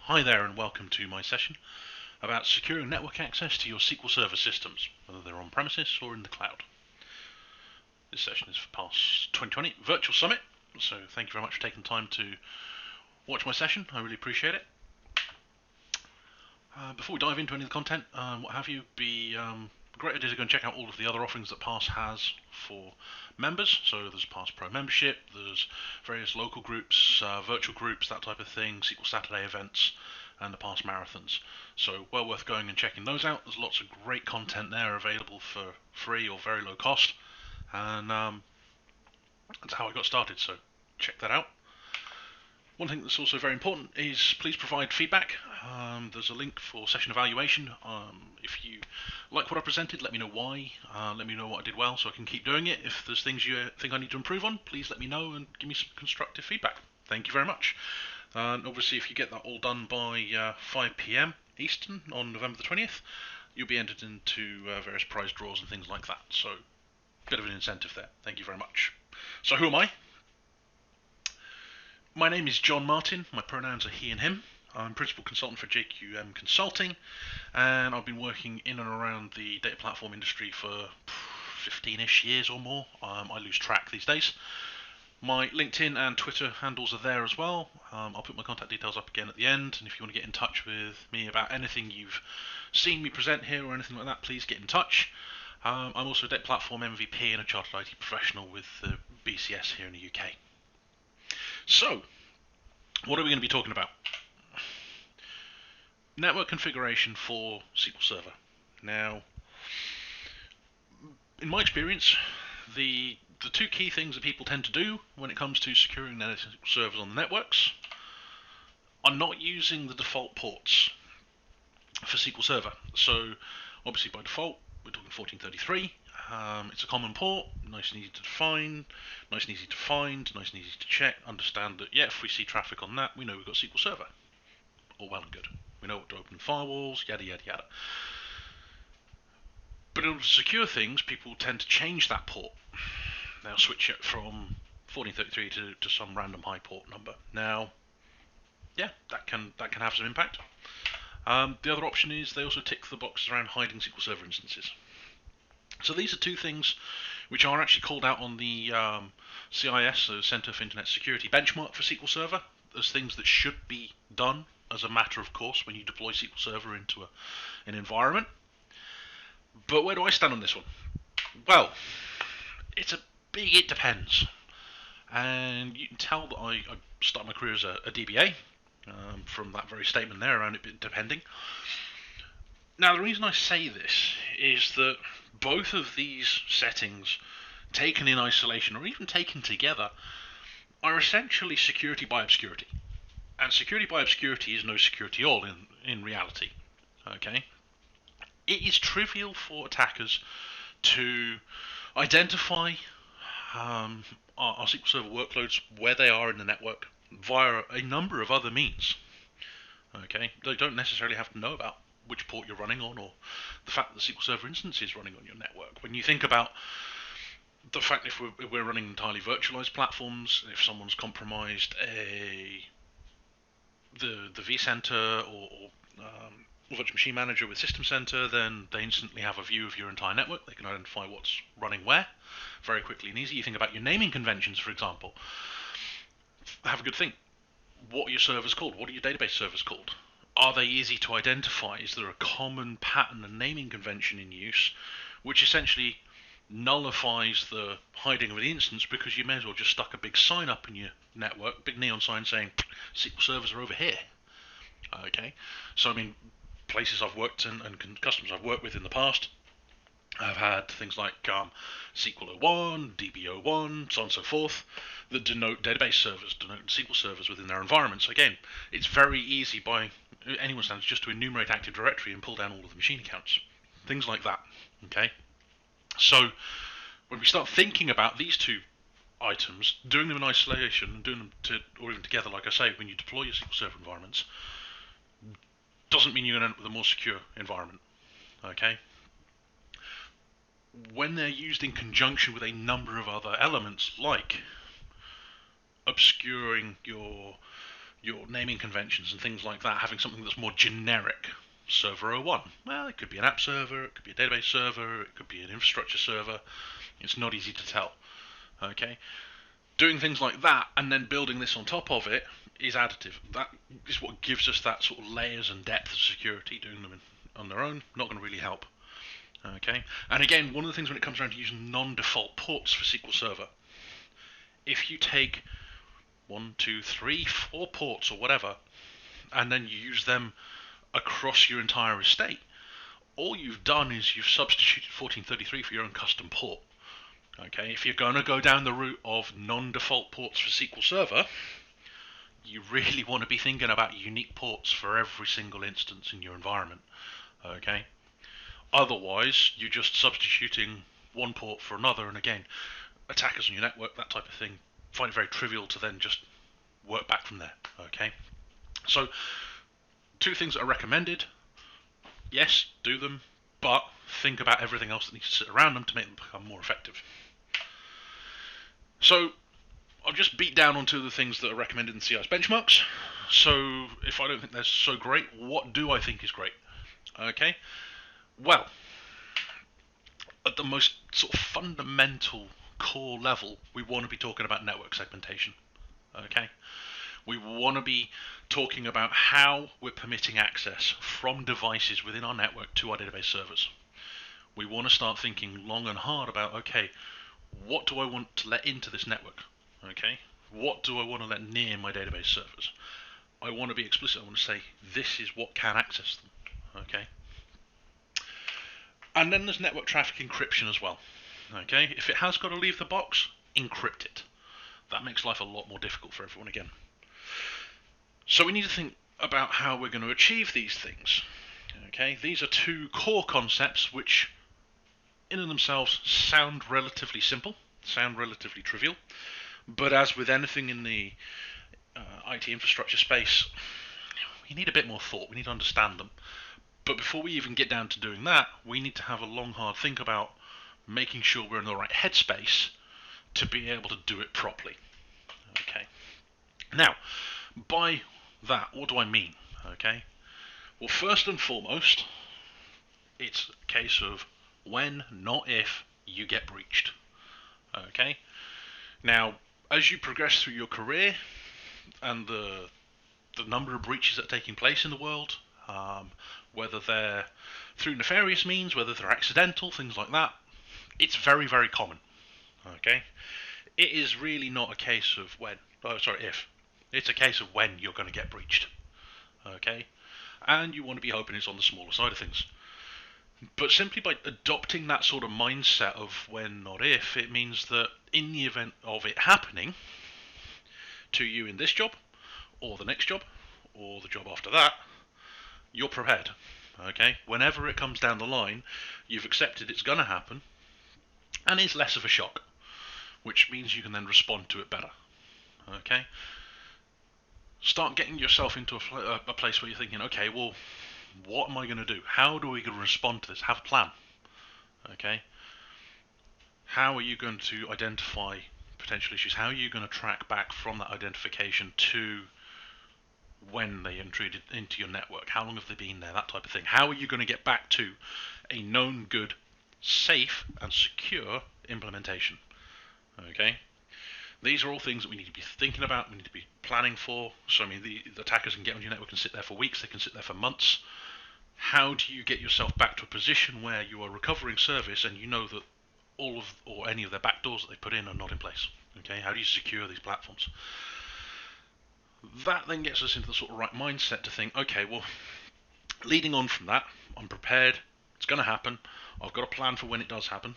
Hi there and welcome to my session about securing network access to your SQL Server systems, whether they're on premises or in the cloud. This session is for PASS 2020 Virtual Summit, so thank you very much for taking the time to watch my session. I really appreciate it. Before we dive into any of the content, what have you, be a great idea to go and check out all of the other offerings that PASS has for members. So there's PASS Pro membership, there's various local groups, virtual groups, that type of thing, SQL Saturday events, and the PASS marathons. So well worth going and checking those out. There's lots of great content there available for free or very low cost, and that's how I got started. So check that out. One thing that's also very important is please provide feedback. There's a link for session evaluation. If you like what I presented, let me know why. Let me know what I did well so I can keep doing it. If there's things you think I need to improve on, please let me know and give me some constructive feedback. Thank you very much. And obviously, if you get that all done by 5 p.m. Eastern on November the 20th, you'll be entered into various prize draws and things like that. So, a bit of an incentive there. Thank you very much. So, who am I? My name is John Martin. My pronouns are he and him. I'm principal consultant for JQM Consulting, and I've been working in and around the data platform industry for 15-ish years or more. I lose track these days. My LinkedIn and Twitter handles are there as well. I'll put my contact details up again at the end, and if you want to get in touch with me about anything you've seen me present here or anything like that, please get in touch. I'm also a data platform MVP and a chartered IT professional with the BCS here in the UK. So, what are we going to be talking about? Network configuration for SQL Server. Now, in my experience, the two key things that people tend to do when it comes to securing their SQL servers on the networks are not using the default ports for SQL Server. So, obviously by default, we're talking 1433. It's a common port, nice and easy to define, nice and easy to find, nice and easy to check, understand that, yeah, if we see traffic on that, we know we've got SQL Server. All well and good. We know what to open firewalls, yada yada yada. But in order to secure things, people tend to change that port. They'll switch it from 1433 to some random high port number. Now, yeah, that can have some impact. The other option is they also tick the boxes around hiding SQL Server instances. So these are two things which are actually called out on the CIS, the Center for Internet Security benchmark for SQL Server, as things that should be done as a matter of course when you deploy SQL Server into an environment. But where do I stand on this one? Well, it's a big it depends. And you can tell that I started my career as a DBA from that very statement there around it depending. Now, the reason I say this is that both of these settings, taken in isolation or even taken together, are essentially security by obscurity. And security by obscurity is no security at all in reality. Okay? It is trivial for attackers to identify our SQL Server workloads where they are in the network via a number of other means. Okay? They don't necessarily have to know about which port you're running on or the fact that the SQL Server instance is running on your network. When you think about the fact if we're running entirely virtualized platforms, if someone's compromised the vCenter or Virtual Machine Manager with System Center, then they instantly have a view of your entire network. They can identify what's running where very quickly and easy. You think about your naming conventions, for example. Have a good think. What are your servers called? What are your database servers called? Are they easy to identify? Is there a common pattern and naming convention in use which essentially nullifies the hiding of the instance because you may as well just stuck a big sign up in your network, big neon sign saying SQL servers are over here. Okay, so I mean, places I've worked in and customers I've worked with in the past have had things like SQL 01, DB 01, so on and so forth, that denote database servers, denote SQL servers within their environments. Again, it's very easy by anyone's standards just to enumerate Active Directory and pull down all of the machine accounts. Things like that. Okay? So, when we start thinking about these two items, doing them in isolation and doing them or even together, like I say, when you deploy your SQL Server environments, doesn't mean you're going to end up with a more secure environment. Okay? When they're used in conjunction with a number of other elements, like obscuring your your naming conventions and things like that, having something that's more generic. Server 01. Well, it could be an app server, it could be a database server, it could be an infrastructure server. It's not easy to tell. Okay? Doing things like that and then building this on top of it is additive. That is what gives us that sort of layers and depth of security. Doing them on their own, not going to really help. Okay? And again, one of the things when it comes around to using non-default ports for SQL Server, if you take 1, 2, 3, 4 ports or whatever, and then you use them across your entire estate, all you've done is you've substituted 1433 for your own custom port. Okay, if you're going to go down the route of non-default ports for SQL Server, you really want to be thinking about unique ports for every single instance in your environment. Okay, otherwise you're just substituting one port for another, and again, attackers on your network, that type of thing, find it very trivial to then just work back from there. Okay, so 2 things that are recommended. Yes, do them, but think about everything else that needs to sit around them to make them become more effective. So I'll just beat down on 2 of the things that are recommended in CI's benchmarks. So if I don't think they're so great, what do I think is great? Okay, well, at the most sort of fundamental core level, we want to be talking about network segmentation. Okay, we want to be talking about how we're permitting access from devices within our network to our database servers. We want to start thinking long and hard about, okay, what do I want to let into this network? Okay, what do I want to let near my database servers? I want to be explicit. I want to say this is what can access them. Okay, and then there's network traffic encryption as well. Okay, if it has got to leave the box, encrypt it. That makes life a lot more difficult for everyone again. So we need to think about how we're going to achieve these things. Okay, these are 2 core concepts which in and themselves sound relatively simple, sound relatively trivial, but as with anything in the IT infrastructure space, we need a bit more thought, we need to understand them. But before we even get down to doing that, we need to have a long, hard think about making sure we're in the right headspace to be able to do it properly. Okay. Now, by that, what do I mean? Okay. Well, first and foremost, it's a case of when, not if, you get breached. Okay. Now, as you progress through your career and the number of breaches that are taking place in the world, whether they're through nefarious means, whether they're accidental, things like that, it's very, very common. Okay. It is really not a case of if. It's a case of when you're going to get breached. Okay? And you want to be hoping it's on the smaller side of things. But simply by adopting that sort of mindset of when, not if, it means that in the event of it happening to you in this job, or the next job, or the job after that, you're prepared. Okay? Whenever it comes down the line, you've accepted it's going to happen, and it's less of a shock, which means you can then respond to it better. Okay? Start getting yourself into a place where you're thinking, okay, well, what am I going to do? How do we going to respond to this? Have a plan. Okay? How are you going to identify potential issues? How are you going to track back from that identification to when they intruded into your network? How long have they been there? That type of thing. How are you going to get back to a known good, safe and secure implementation? Okay? These are all things that we need to be thinking about, we need to be planning for. So, I mean, the attackers can get on your network and sit there for weeks, they can sit there for months. How do you get yourself back to a position where you are recovering service and you know that all of, or any of their backdoors that they put in are not in place? Okay, how do you secure these platforms? That then gets us into the sort of right mindset to think, okay, well, leading on from that, I'm prepared, it's going to happen, I've got a plan for when it does happen.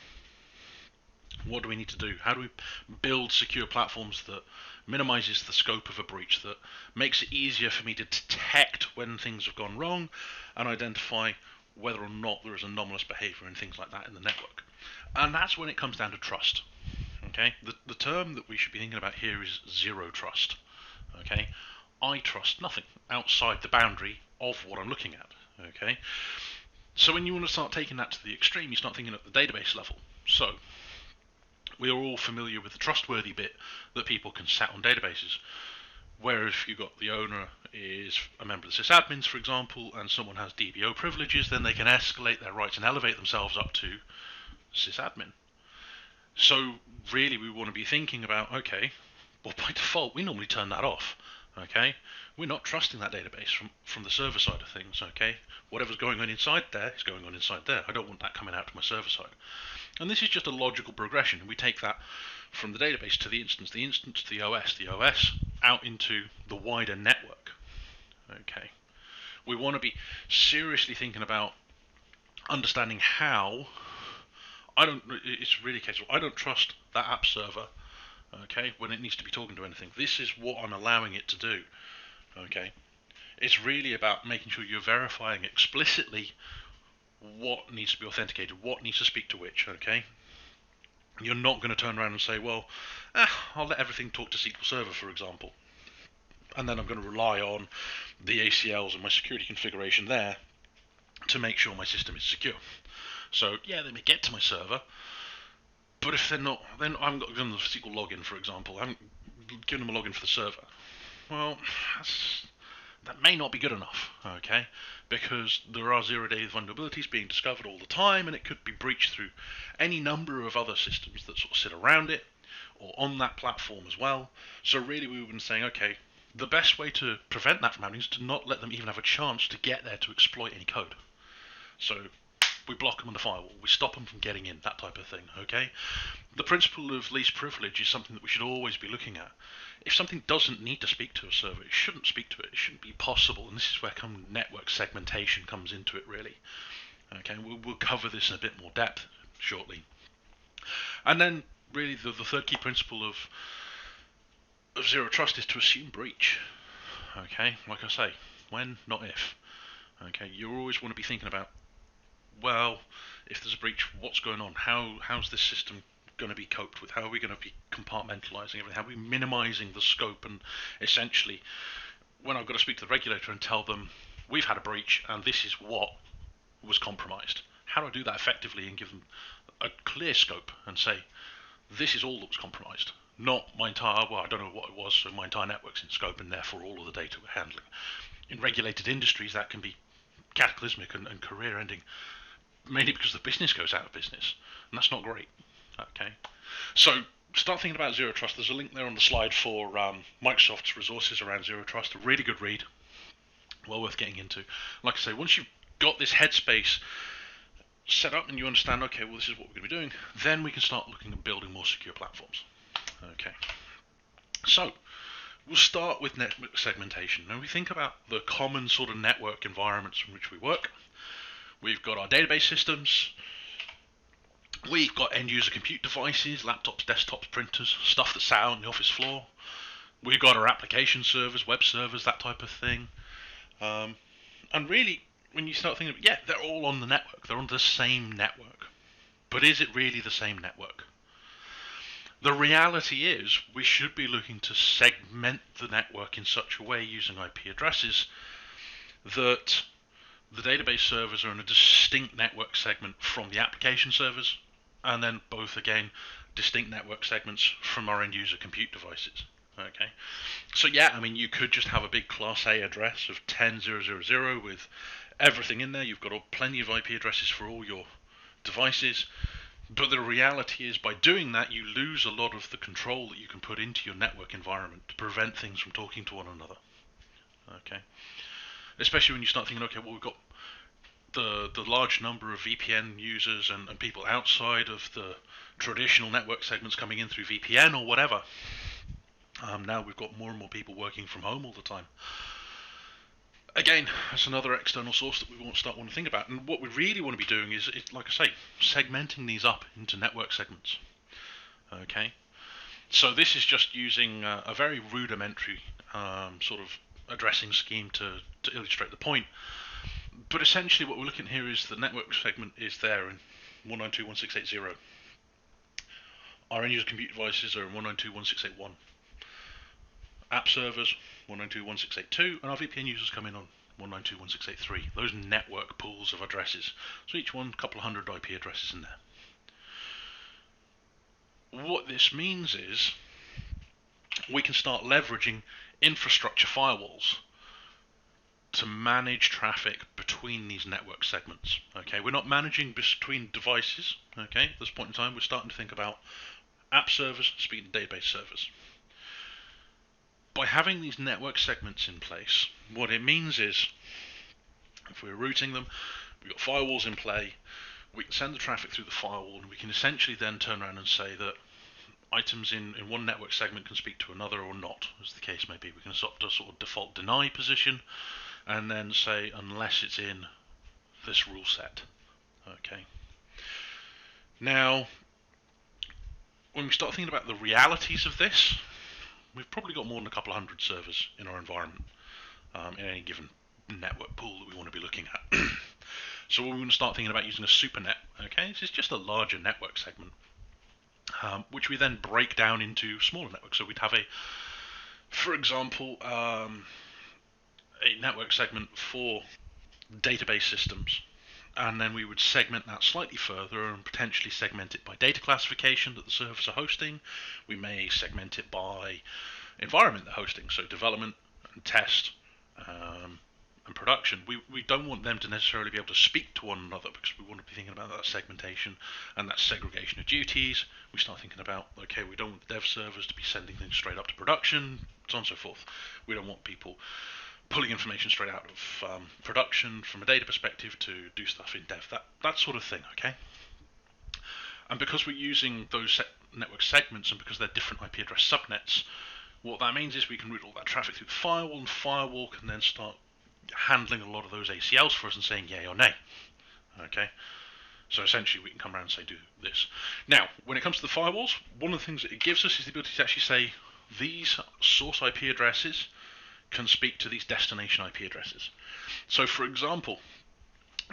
What do we need to do? How do we build secure platforms that minimizes the scope of a breach, that makes it easier for me to detect when things have gone wrong and identify whether or not there is anomalous behavior and things like that in the network? And that's when it comes down to trust. Okay, the term that we should be thinking about here is zero trust. Okay, I trust nothing outside the boundary of what I'm looking at. Okay, so when you want to start taking that to the extreme, you start thinking at the database level. So we are all familiar with the trustworthy bit that people can set on databases. Where if you got the owner is a member of the sysadmins, for example, and someone has DBO privileges, then they can escalate their rights and elevate themselves up to sysadmin. So really we want to be thinking about, okay, well by default we normally turn that off. Okay, we're not trusting that database from the server side of things. Okay, whatever's going on inside there is going on inside there. I don't want that coming out to my server side. And this is just a logical progression. We take that from the database to the instance to the OS out into the wider network. Okay, we want to be seriously thinking about understanding how. It's really a case of I don't trust that app server. Okay, when it needs to be talking to anything, this is what I'm allowing it to do. Okay, it's really about making sure you're verifying explicitly what needs to be authenticated, what needs to speak to which. Okay, you're not going to turn around and say, well, I'll let everything talk to SQL Server, for example, and then I'm going to rely on the ACLs and my security configuration there to make sure my system is secure. So yeah, they may get to my server, but if they're not, then I haven't got given them the SQL login, for example. I haven't given them a login for the server. Well, that may not be good enough, okay? Because there are zero-day vulnerabilities being discovered all the time, and it could be breached through any number of other systems that sort of sit around it, or on that platform as well. So really we've been saying, okay, the best way to prevent that from happening is to not let them even have a chance to get there to exploit any code. So we block them on the firewall, we stop them from getting in, that type of thing, okay? The principle of least privilege is something that we should always be looking at. If something doesn't need to speak to a server, it shouldn't speak to it, it shouldn't be possible, and this is where network segmentation comes into it, really. Okay, we'll cover this in a bit more depth shortly. And then, really, the third key principle of zero trust is to assume breach. Okay, like I say, when, not if. Okay, you always want to be thinking about, well, if there's a breach, what's going on? How's this system going to be coped with? How are we going to be compartmentalizing everything? How are we minimizing the scope? And essentially, when I've got to speak to the regulator and tell them we've had a breach and this is what was compromised, how do I do that effectively and give them a clear scope and say this is all that was compromised? Not my entire, well, I don't know what it was, so my entire network's in scope and therefore all of the data we're handling. In regulated industries, that can be cataclysmic and career-ending, mainly because the business goes out of business, and that's not great. Okay, so start thinking about zero trust. There's a link there on the slide for Microsoft's resources around zero trust. A really good read, well worth getting into. Like I say, once you've got this headspace set up and you understand, okay, well, this is what we're going to be doing, then we can start looking at building more secure platforms. Okay, so we'll start with network segmentation. Now we think about the common sort of network environments in which we work. We've got our database systems, we've got end-user compute devices, laptops, desktops, printers, stuff that's out on the office floor. We've got our application servers, web servers, that type of thing. And really, when you start thinking, yeah, they're all on the network. They're on the same network. But is it really the same network? The reality is we should be looking to segment the network in such a way using IP addresses that the database servers are in a distinct network segment from the application servers, and then both, again, distinct network segments from our end-user compute devices. Okay, so yeah, I mean, you could just have a big Class A address of 10.0.0.0 with everything in there. You've got plenty of IP addresses for all your devices, but the reality is by doing that, you lose a lot of the control that you can put into your network environment to prevent things from talking to one another. Okay, especially when you start thinking, okay, well, we've got the large number of VPN users and people outside of the traditional network segments coming in through VPN or whatever. Now we've got more and more people working from home all the time. Again, that's another external source that we want to think about. And what we really want to be doing is, like I say, segmenting these up into network segments. Okay, so this is just using a very rudimentary sort of addressing scheme to illustrate the point. But essentially what we're looking at here is the network segment is there in 192.168.0. Our end-user compute devices are in 192.168.1. App servers, 192.168.2, and our VPN users come in on 192.168.3. Those network pools of addresses. So each one, a couple of hundred IP addresses in there. What this means is we can start leveraging infrastructure firewalls to manage traffic between these network segments. Okay, we're not managing between devices. Okay, at this point in time, we're starting to think about app servers speaking to database servers. By having these network segments in place, what it means is, if we're routing them, we've got firewalls in play, we can send the traffic through the firewall, and we can essentially then turn around and say that items in one network segment can speak to another or not, as the case may be. We can adopt a sort of default deny position, and then say unless it's in this rule set. Okay. Now, when we start thinking about the realities of this, we've probably got more than a couple of hundred servers in our environment in any given network pool that we want to be looking at. So we're going to start thinking about using a supernet. Okay, this is just a larger network segment, which we then break down into smaller networks. So we'd have for example, a network segment for database systems, and then we would segment that slightly further and potentially segment it by data classification that the servers are hosting. We may segment it by environment they're hosting, so development and test and production. We don't want them to necessarily be able to speak to one another, because we want to be thinking about that segmentation and that segregation of duties. We start thinking about, okay, we don't want the dev servers to be sending things straight up to production, so on and so forth. We don't want people pulling information straight out of production from a data perspective to do stuff in dev, that sort of thing, okay? And because we're using those network segments, and because they're different IP address subnets, what that means is we can route all that traffic through the firewall, and firewall can then start handling a lot of those ACLs for us and saying yay or nay, okay? So essentially we can come around and say do this. Now, when it comes to the firewalls, one of the things that it gives us is the ability to actually say these source IP addresses can speak to these destination IP addresses. So for example,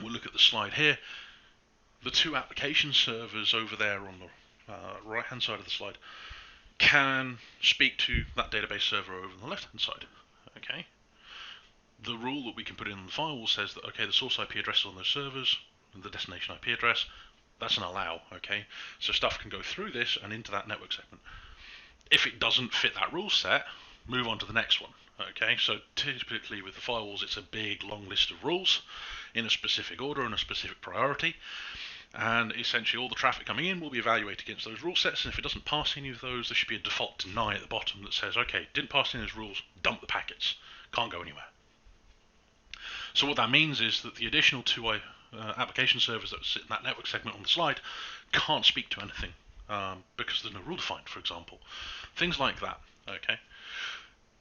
we'll look at the slide here, the two application servers over there on the right hand side of the slide can speak to that database server over on the left hand side, okay? The rule that we can put in the firewall says that, okay, the source IP address on those servers and the destination IP address, that's an allow, okay? So stuff can go through this and into that network segment. If it doesn't fit that rule set, move on to the next one. Okay, so typically with the firewalls, it's a big long list of rules in a specific order and a specific priority, and essentially all the traffic coming in will be evaluated against those rule sets, and if it doesn't pass any of those, there should be a default deny at the bottom that says, okay, didn't pass any of those rules, dump the packets, can't go anywhere. So what that means is that the additional two application servers that sit in that network segment on the slide can't speak to anything because there's no rule defined, for example. Things like that, okay?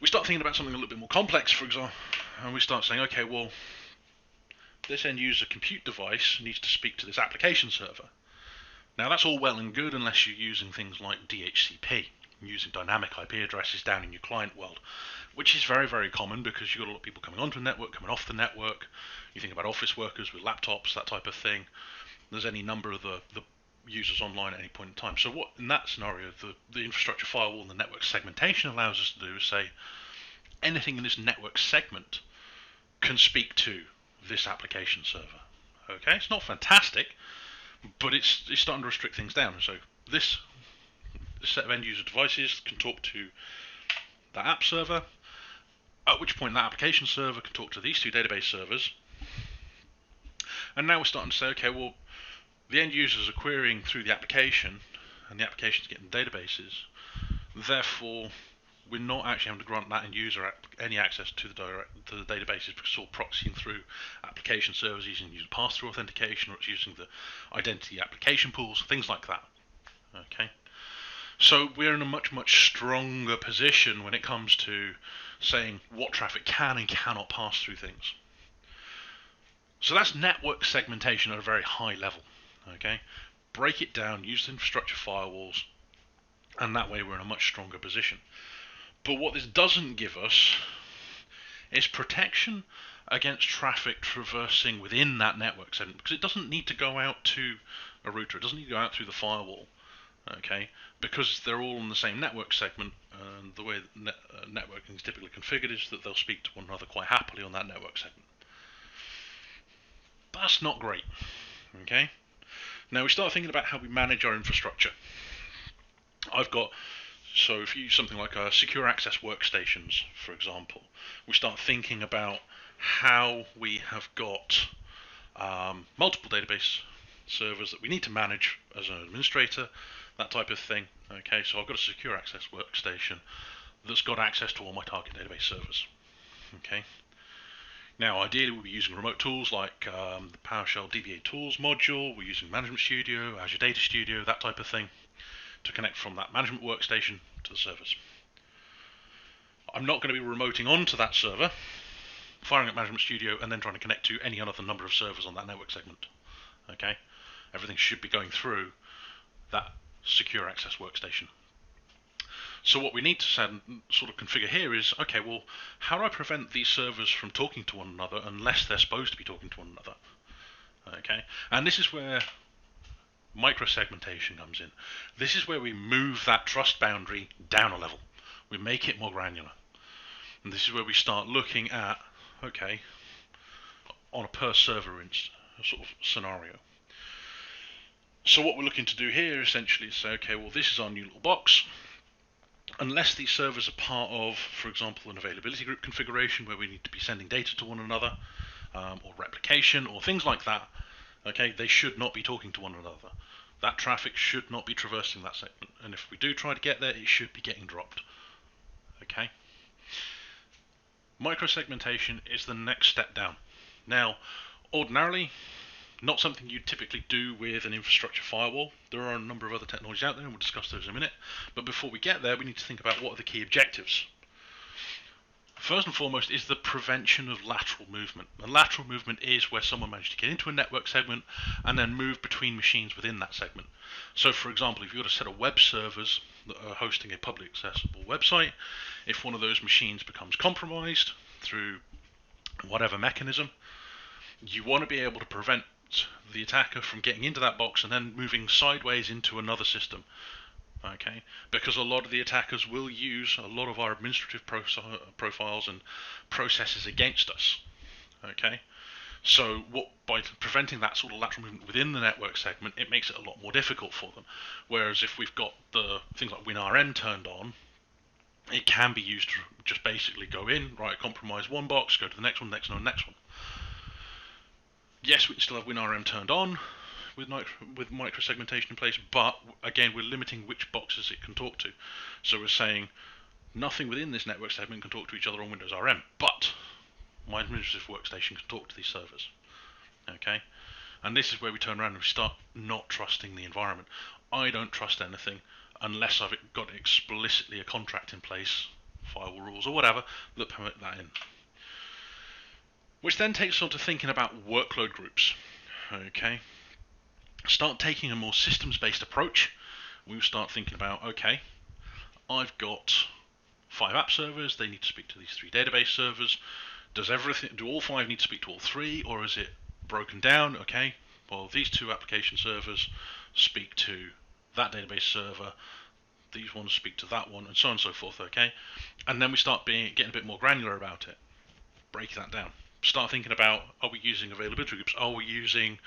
We start thinking about something a little bit more complex, for example, and we start saying, okay, well, this end user compute device needs to speak to this application server. Now that's all well and good unless you're using things like DHCP, using dynamic IP addresses down in your client world, which is very, very common because you've got a lot of people coming onto the network, coming off the network. You think about office workers with laptops, that type of thing. There's any number of the users online at any point in time. So what in that scenario the infrastructure firewall and the network segmentation allows us to do is say anything in this network segment can speak to this application server. Okay, it's not fantastic, but it's starting to restrict things down. So this set of end user devices can talk to that app server, at which point that application server can talk to these two database servers. And now we're starting to say, okay, well, the end users are querying through the application, and the application's getting databases. Therefore, we're not actually having to grant that end user any access to the databases, because it's all proxying through application servers using pass-through authentication, or it's using the identity application pools, things like that. Okay, so we're in a much, much stronger position when it comes to saying what traffic can and cannot pass through things. So that's network segmentation at a very high level. Okay, break it down, use infrastructure firewalls, and that way we're in a much stronger position. But what this doesn't give us is protection against traffic traversing within that network segment, because it doesn't need to go out to a router, it doesn't need to go out through the firewall, okay, because they're all in the same network segment, and the way networking is typically configured is that they'll speak to one another quite happily on that network segment. But that's not great, okay? Now we start thinking about how we manage our infrastructure. I've got So if you use something like secure access workstations, for example, we start thinking about how we have got multiple database servers that we need to manage as an administrator, that type of thing. Okay, so I've got a secure access workstation that's got access to all my target database servers. Okay. Now, ideally, we'll be using remote tools like the PowerShell DBA Tools module. We're using Management Studio, Azure Data Studio, that type of thing, to connect from that management workstation to the servers. I'm not going to be remoting onto that server, firing up Management Studio, and then trying to connect to any other number of servers on that network segment. Okay, everything should be going through that secure access workstation. So what we need to sort of configure here is, okay, well, how do I prevent these servers from talking to one another unless they're supposed to be talking to one another? Okay, and this is where micro-segmentation comes in. This is where we move that trust boundary down a level. We make it more granular. And this is where we start looking at, okay, on a per server sort of scenario. So what we're looking to do here essentially is say, okay, well, this is our new little box. Unless these servers are part of, for example, an availability group configuration where we need to be sending data to one another, or replication, or things like that, okay, they should not be talking to one another. That traffic should not be traversing that segment, and if we do try to get there, it should be getting dropped. Okay. Micro-segmentation is the next step down. Now, ordinarily, not something you'd typically do with an infrastructure firewall. There are a number of other technologies out there, and we'll discuss those in a minute. But before we get there, we need to think about what are the key objectives. First and foremost is the prevention of lateral movement. And lateral movement is where someone managed to get into a network segment and then move between machines within that segment. So for example, if you've got a set of web servers that are hosting a publicly accessible website, if one of those machines becomes compromised through whatever mechanism, you want to be able to prevent the attacker from getting into that box and then moving sideways into another system. Okay, because a lot of the attackers will use a lot of our administrative profiles and processes against us. Okay, so by preventing that sort of lateral movement within the network segment, it makes it a lot more difficult for them. Whereas if we've got the things like WinRM turned on, it can be used to just basically go in, right, compromise one box, go to the next one, next one, next one. Yes, we can still have WinRM turned on with micro-segmentation in place, but again, we're limiting which boxes it can talk to. So we're saying nothing within this network segment can talk to each other on Windows RM, but my administrative workstation can talk to these servers. Okay, and this is where we turn around and we start not trusting the environment. I don't trust anything unless I've got explicitly a contract in place, firewall rules or whatever, that permit that in. Which then takes us on to thinking about workload groups. Okay, start taking a more systems-based approach. We start thinking about, okay, I've got 5 app servers, they need to speak to these 3 database servers. Do all 5 need to speak to all 3, or is it broken down? Okay, well, these 2 application servers speak to that database server, these ones speak to that one, and so on and so forth, okay? And then we start getting a bit more granular about it, break that down. Start thinking about, are we using availability groups? Are we using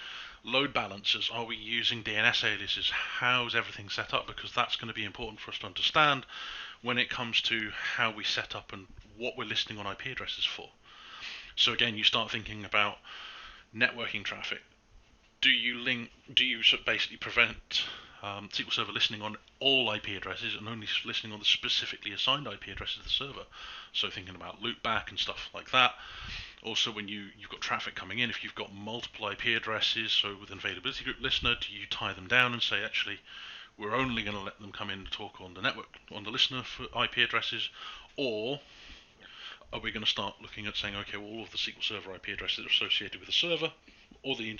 load balancers? Are we using DNS aliases? How's everything set up? Because that's going to be important for us to understand when it comes to how we set up and what we're listening on IP addresses for. So again, you start thinking about networking traffic. Do you basically prevent SQL Server listening on all IP addresses and only listening on the specifically assigned IP addresses of the server? So thinking about loopback and stuff like that. Also, when you've got traffic coming in, if you've got multiple IP addresses, so with an availability group listener, do you tie them down and say, actually, we're only going to let them come in and talk on the network, on the listener for IP addresses, or are we going to start looking at saying, okay, well, all of the SQL Server IP addresses are associated with the server, or the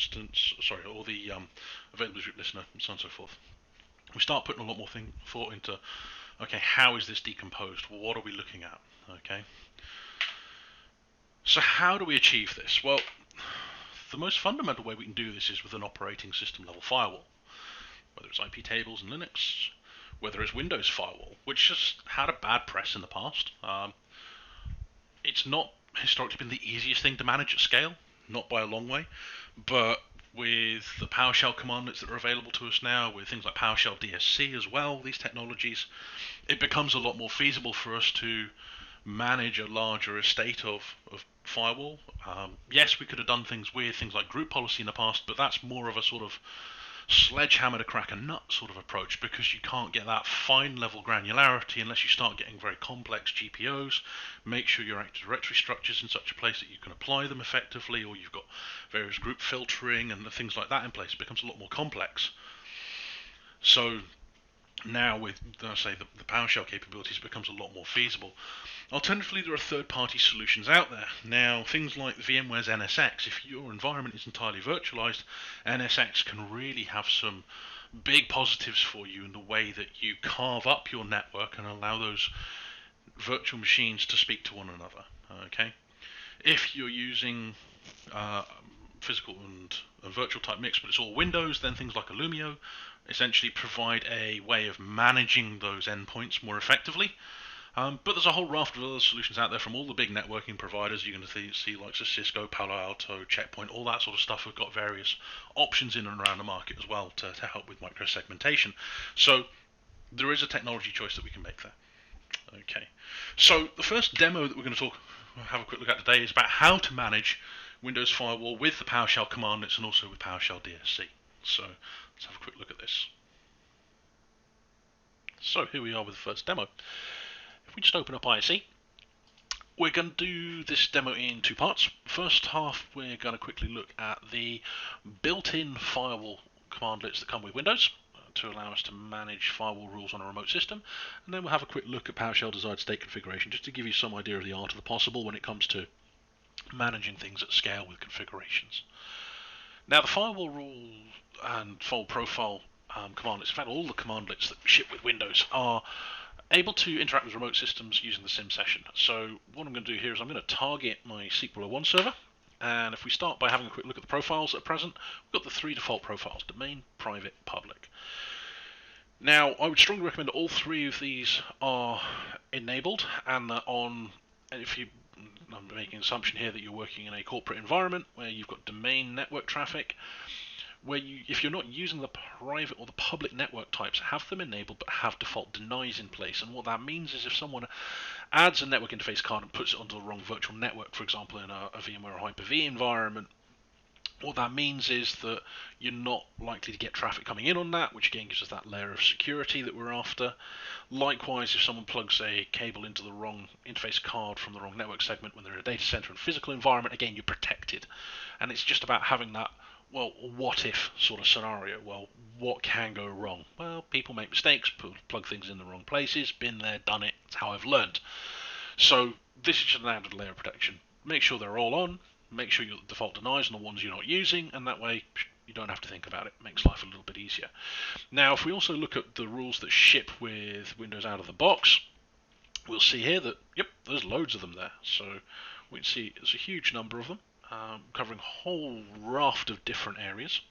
availability group listener, and so on and so forth. We start putting a lot more thought into, okay, how is this decomposed? What are we looking at? Okay. So how do we achieve this? Well, the most fundamental way we can do this is with an operating system level firewall, whether it's IP tables in Linux, whether it's Windows firewall, which has had a bad press in the past. It's not historically been the easiest thing to manage at scale, not by a long way, but with the PowerShell commandlets that are available to us now, with things like PowerShell DSC as well, these technologies, it becomes a lot more feasible for us to manage a larger estate of firewall. Yes, we could have done things with things like group policy in the past, but that's more of a sort of sledgehammer to crack a nut sort of approach, because you can't get that fine level granularity unless you start getting very complex GPOs. Make sure your Active Directory structures in such a place that you can apply them effectively, or you've got various group filtering and things like that in place. It becomes a lot more complex. So now with, say, the PowerShell capabilities, it becomes a lot more feasible. Alternatively, there are third-party solutions out there. Now, things like VMware's NSX, if your environment is entirely virtualized, NSX can really have some big positives for you in the way that you carve up your network and allow those virtual machines to speak to one another. Okay, if you're using physical and virtual type mix, but it's all Windows, then things like Illumio essentially provide a way of managing those endpoints more effectively. But there's a whole raft of other solutions out there from all the big networking providers. You're going to see like Cisco, Palo Alto, Checkpoint, all that sort of stuff have got various options in and around the market as well to help with micro-segmentation. So there is a technology choice that we can make there. Okay, so the first demo that we're going to have a quick look at today is about how to manage Windows Firewall with the PowerShell commandlets and also with PowerShell DSC. So let's have a quick look at this. So here we are with the first demo. If we just open up ISE, we're going to do this demo in two parts. First half, we're going to quickly look at the built-in firewall commandlets that come with Windows to allow us to manage firewall rules on a remote system, and then we'll have a quick look at PowerShell desired state configuration, just to give you some idea of the art of the possible when it comes to managing things at scale with configurations. Now, the firewall rule and firewall profile commandlets, in fact all the commandlets that ship with Windows, are able to interact with remote systems using the SIM session. So what I'm going to do here is I'm going to target my SQL 01 server, and if we start by having a quick look at the profiles at present, we've got the three default profiles: domain, private, public. Now, I would strongly recommend that all three of these are enabled, and that I'm making an assumption here that you're working in a corporate environment where you've got domain network traffic, where if you're not using the private or the public network types, have them enabled but have default denies in place. And what that means is if someone adds a network interface card and puts it onto the wrong virtual network, for example in a VMware or Hyper-V environment, what that means is that you're not likely to get traffic coming in on that, which again gives us that layer of security that we're after. Likewise, if someone plugs a cable into the wrong interface card from the wrong network segment when they're in a data center and physical environment, again, you're protected. And it's just about having that, well, what if sort of scenario. Well, what can go wrong? Well, people make mistakes, plug things in the wrong places, been there, done it, it's how I've learned. So this is just an added layer of protection. Make sure they're all on, make sure your default denies on the ones you're not using, and that way you don't have to think about it. It makes life a little bit easier. Now, if we also look at the rules that ship with Windows out of the box, we'll see here that, yep, there's loads of them there. So we can see there's a huge number of them, covering a whole raft of different areas.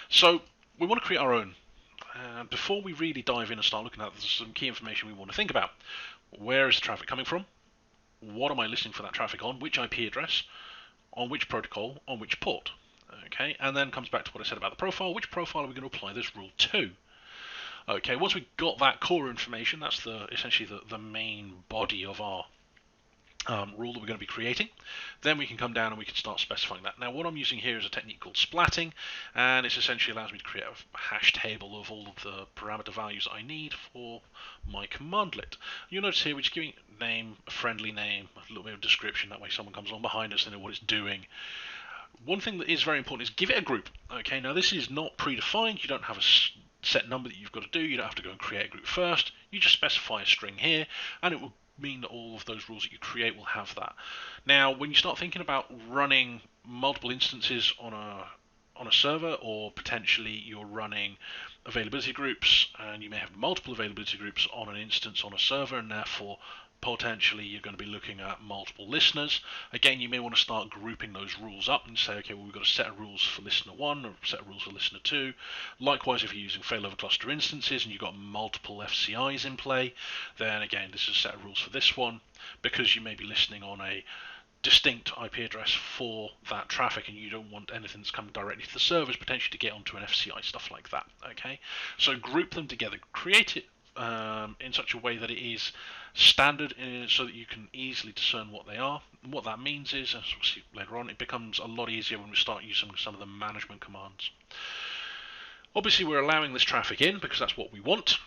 So we want to create our own. Before we really dive in and start looking at it, there's some key information we want to think about. Where is the traffic coming from? What am I listening for that traffic on? Which IP address? On which protocol? On which port? Okay, and then comes back to what I said about the profile. Which profile are we going to apply this rule to? Okay, once we've got that core information, that's essentially the main body of our rule that we're going to be creating, then we can come down and we can start specifying that. Now, what I'm using here is a technique called splatting, and it essentially allows me to create a hash table of all of the parameter values I need for my commandlet. You'll notice here we're just giving name, a friendly name, a little bit of description, that way someone comes along behind us and they know what it's doing. One thing that is very important is give it a group. Okay, now this is not predefined, you don't have a set number that you've got to do, you don't have to go and create a group first, you just specify a string here, and it will mean that all of those rules that you create will have that. Now, when you start thinking about running multiple instances on a server, or potentially you're running availability groups, and you may have multiple availability groups on an instance on a server, and therefore potentially you're going to be looking at multiple listeners. Again, you may want to start grouping those rules up and say, okay, well, we've got a set of rules for listener 1 or a set of rules for listener 2. Likewise, if you're using failover cluster instances and you've got multiple FCIs in play, then again, this is a set of rules for this one, because you may be listening on a distinct IP address for that traffic, and you don't want anything that's coming directly to the servers potentially to get onto an FCI, stuff like that. Okay, so group them together, create it in such a way that it is standard, so that you can easily discern what they are. And what that means is, as we'll see later on, it becomes a lot easier when we start using some of the management commands. Obviously, we're allowing this traffic in because that's what we want.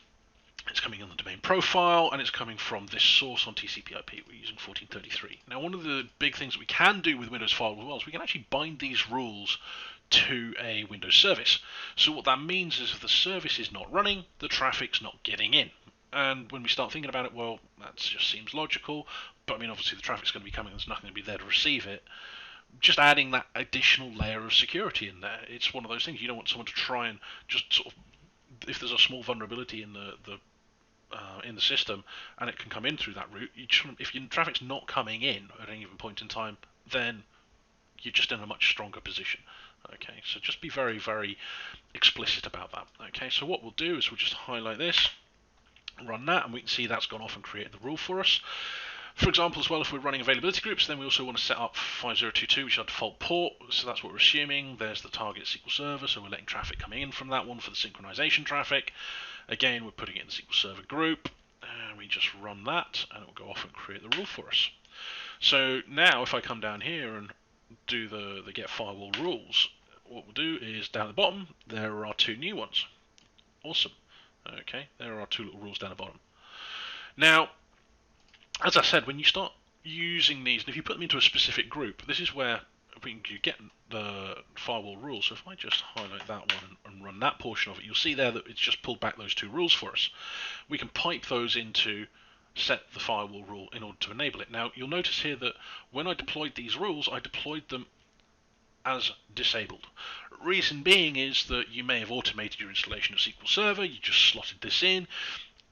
It's coming in the domain profile, and it's coming from this source on TCP/IP. We're using 1433. Now, one of the big things that we can do with Windows Firewall as well is we can actually bind these rules to a Windows service. So what that means is if the service is not running, the traffic's not getting in. And when we start thinking about it, well, that just seems logical. But I mean, obviously the traffic's going to be coming, there's nothing to be there to receive it. Just adding that additional layer of security in there, it's one of those things. You don't want someone to try and just sort of, if there's a small vulnerability in the system and it can come in through that route, if your traffic's not coming in at any given point in time, then you're just in a much stronger position. Okay, so just be very, very explicit about that. Okay, so what we'll do is we'll just highlight this, run that, and we can see that's gone off and created the rule for us. For example, as well, if we're running availability groups, then we also want to set up 5022, which is our default port. So that's what we're assuming. There's the target SQL Server, so we're letting traffic coming in from that one for the synchronization traffic. Again, we're putting it in the SQL Server group, and we just run that, and it will go off and create the rule for us. So now, if I come down here and do the get firewall rules, what we'll do is down at the bottom, there are our two new ones. Awesome. Okay, there are our two little rules down the bottom. Now, as I said, when you start using these, and if you put them into a specific group, this is where you get the firewall rules. So if I just highlight that one and run that portion of it, you'll see there that it's just pulled back those two rules for us. We can pipe those into set the firewall rule in order to enable it. Now, you'll notice here that when I deployed these rules, I deployed them as disabled. Reason being is that you may have automated your installation of SQL Server, you just slotted this in,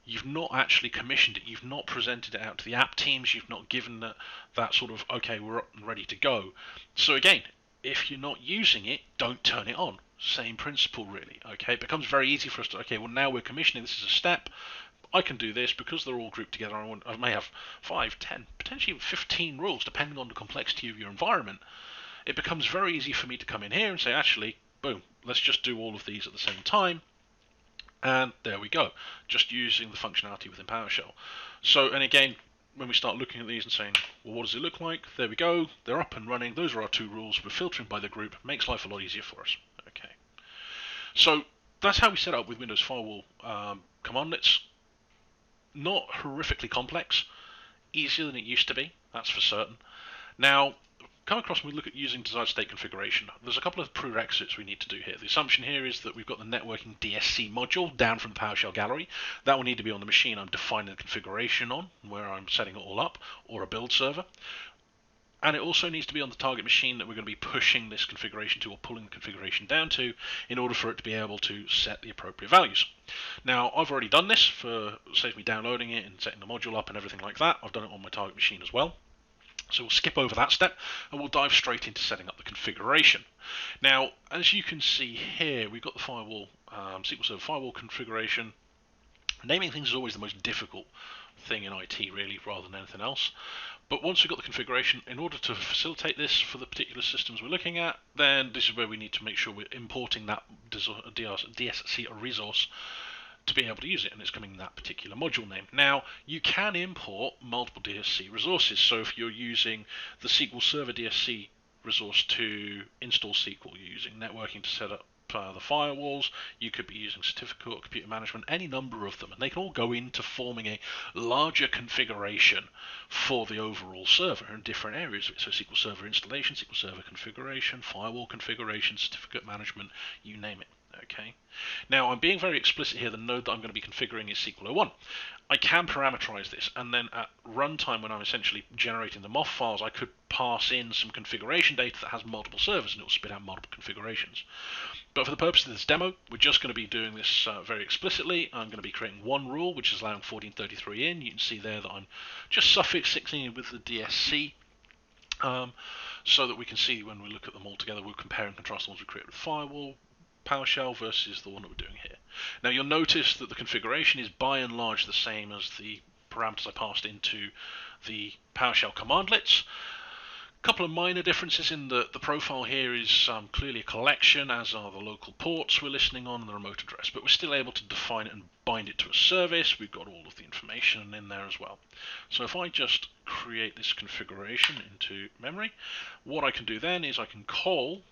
you've not actually commissioned it, you've not presented it out to the app teams, you've not given that sort of, okay, we're up and ready to go. So again, if you're not using it, don't turn it on. Same principle really, okay? It becomes very easy for us to, okay, well now we're commissioning, this is a step, I can do this because they're all grouped together. I may have 5, 10, potentially even 15 rules depending on the complexity of your environment. It becomes very easy for me to come in here and say, actually, boom, let's just do all of these at the same time. And there we go, just using the functionality within PowerShell. So, and again, when we start looking at these and saying, well, what does it look like? There we go, they're up and running. Those are our two rules. We're filtering by the group. Makes life a lot easier for us. Okay. So that's how we set up with Windows Firewall commandlets. Not horrifically complex, easier than it used to be, that's for certain. Now, come across when we look at using desired state configuration, there's a couple of prerequisites we need to do here. The assumption here is that we've got the networking DSC module down from the PowerShell gallery. That will need to be on the machine I'm defining the configuration on, where I'm setting it all up, or a build server. And it also needs to be on the target machine that we're going to be pushing this configuration to, or pulling the configuration down to, in order for it to be able to set the appropriate values. Now, I've already done this, saves me downloading it and setting the module up and everything like that. I've done it on my target machine as well. So we'll skip over that step and we'll dive straight into setting up the configuration. Now, as you can see here, we've got the firewall, SQL Server firewall configuration. Naming things is always the most difficult thing in IT, really, rather than anything else. But once we've got the configuration, in order to facilitate this for the particular systems we're looking at, then this is where we need to make sure we're importing that DSC resource to be able to use it, and it's coming in that particular module name. Now, you can import multiple DSC resources, so if you're using the SQL Server DSC resource to install SQL, you're using networking to set up the firewalls, you could be using certificate or computer management, any number of them, and they can all go into forming a larger configuration for the overall server in different areas. So SQL Server installation, SQL Server configuration, firewall configuration, certificate management, you name it. Okay. Now, I'm being very explicit here. The node that I'm going to be configuring is SQL01. I can parameterize this, and then at runtime, when I'm essentially generating the MOF files, I could pass in some configuration data that has multiple servers, and it will spit out multiple configurations. But for the purpose of this demo, we're just going to be doing this very explicitly. I'm going to be creating one rule, which is allowing 1433 in. You can see there that I'm just suffixing it with the DSC, so that we can see when we look at them all together, we'll compare and contrast the ones we created with firewall, PowerShell versus the one that we're doing here. Now, you'll notice that the configuration is by and large the same as the parameters I passed into the PowerShell commandlets. Couple of minor differences in the profile here is clearly a collection, as are the local ports we're listening on and the remote address, but we're still able to define it and bind it to a service. We've got all of the information in there as well. So if I just create this configuration into memory, what I can do then is I can call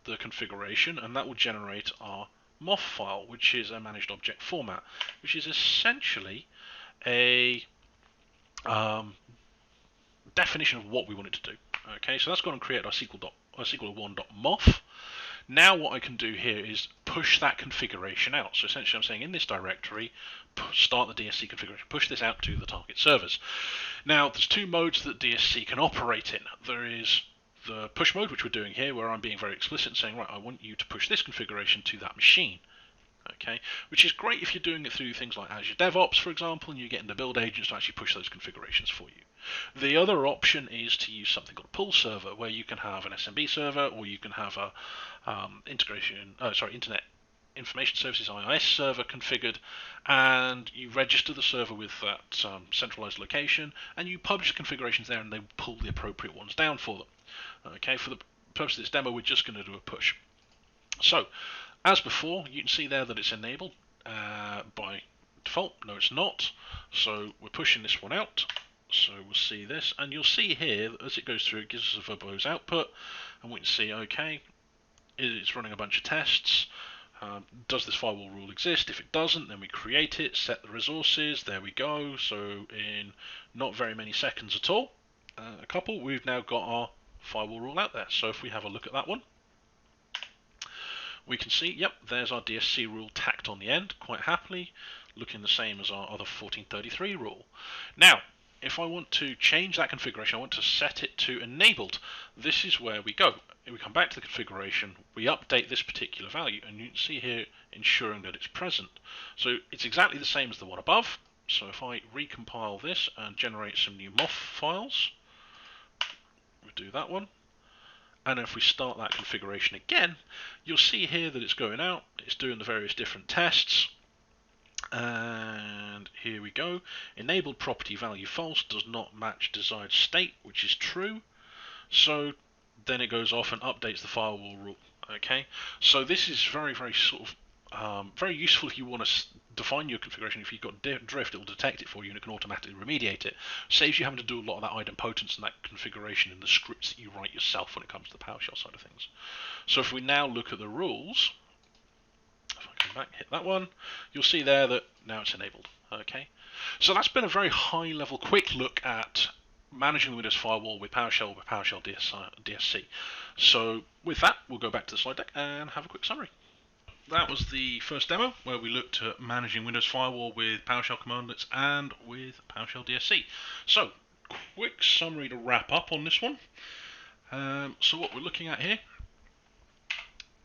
the configuration, and that will generate our MOF file, which is a managed object format, which is essentially a definition of what we want it to do. Okay, so that's gone and create our SQL1.mof. Now what I can do here is push that configuration out. So essentially I'm saying in this directory, start the DSC configuration, push this out to the target servers. Now there's two modes that DSC can operate in. There is the push mode, which we're doing here, where I'm being very explicit and saying, right, I want you to push this configuration to that machine. Okay, which is great if you're doing it through things like Azure DevOps, for example, and you're getting the build agents to actually push those configurations for you. The other option is to use something called a pull server, where you can have an SMB server, or you can have a Internet Information Services IaaS server configured, and you register the server with that centralized location, and you publish the configurations there, and they pull the appropriate ones down for them. Okay, for the purpose of this demo, we're just going to do a push. So, as before, you can see there that it's enabled by default. No, it's not. So we're pushing this one out. So we'll see this, and you'll see here as it goes through, it gives us a verbose output, and we can see, okay, it's running a bunch of tests. Does this firewall rule exist? If it doesn't, then we create it, set the resources. There we go. So in not very many seconds at all, a couple, we've now got our firewall rule out there. So if we have a look at that one, we can see, yep, there's our DSC rule tacked on the end, quite happily, looking the same as our other 1433 rule. Now, if I want to change that configuration, I want to set it to enabled, this is where we go. We come back to the configuration, we update this particular value, and you can see here ensuring that it's present. So it's exactly the same as the one above. So if I recompile this and generate some new MOF files, we'll do that one. And if we start that configuration again, you'll see here that it's going out, it's doing the various different tests, and here we go. Enabled property value false, does not match desired state, which is true. So then it goes off and updates the firewall rule. Okay, so this is very, very sort of very useful if you want to define your configuration. If you've got drift, it will detect it for you and it can automatically remediate it. Saves you having to do a lot of that idempotence and that configuration in the scripts that you write yourself when it comes to the PowerShell side of things. So if we now look at the rules, if I come back, hit that one, you'll see there that now it's enabled. Okay, so that's been a very high level, quick look at managing the Windows Firewall with PowerShell DSC. So with that, we'll go back to the slide deck and have a quick summary. That was the first demo where we looked at managing Windows Firewall with PowerShell commandlets and with PowerShell DSC. So, quick summary to wrap up on this one. So what we're looking at here,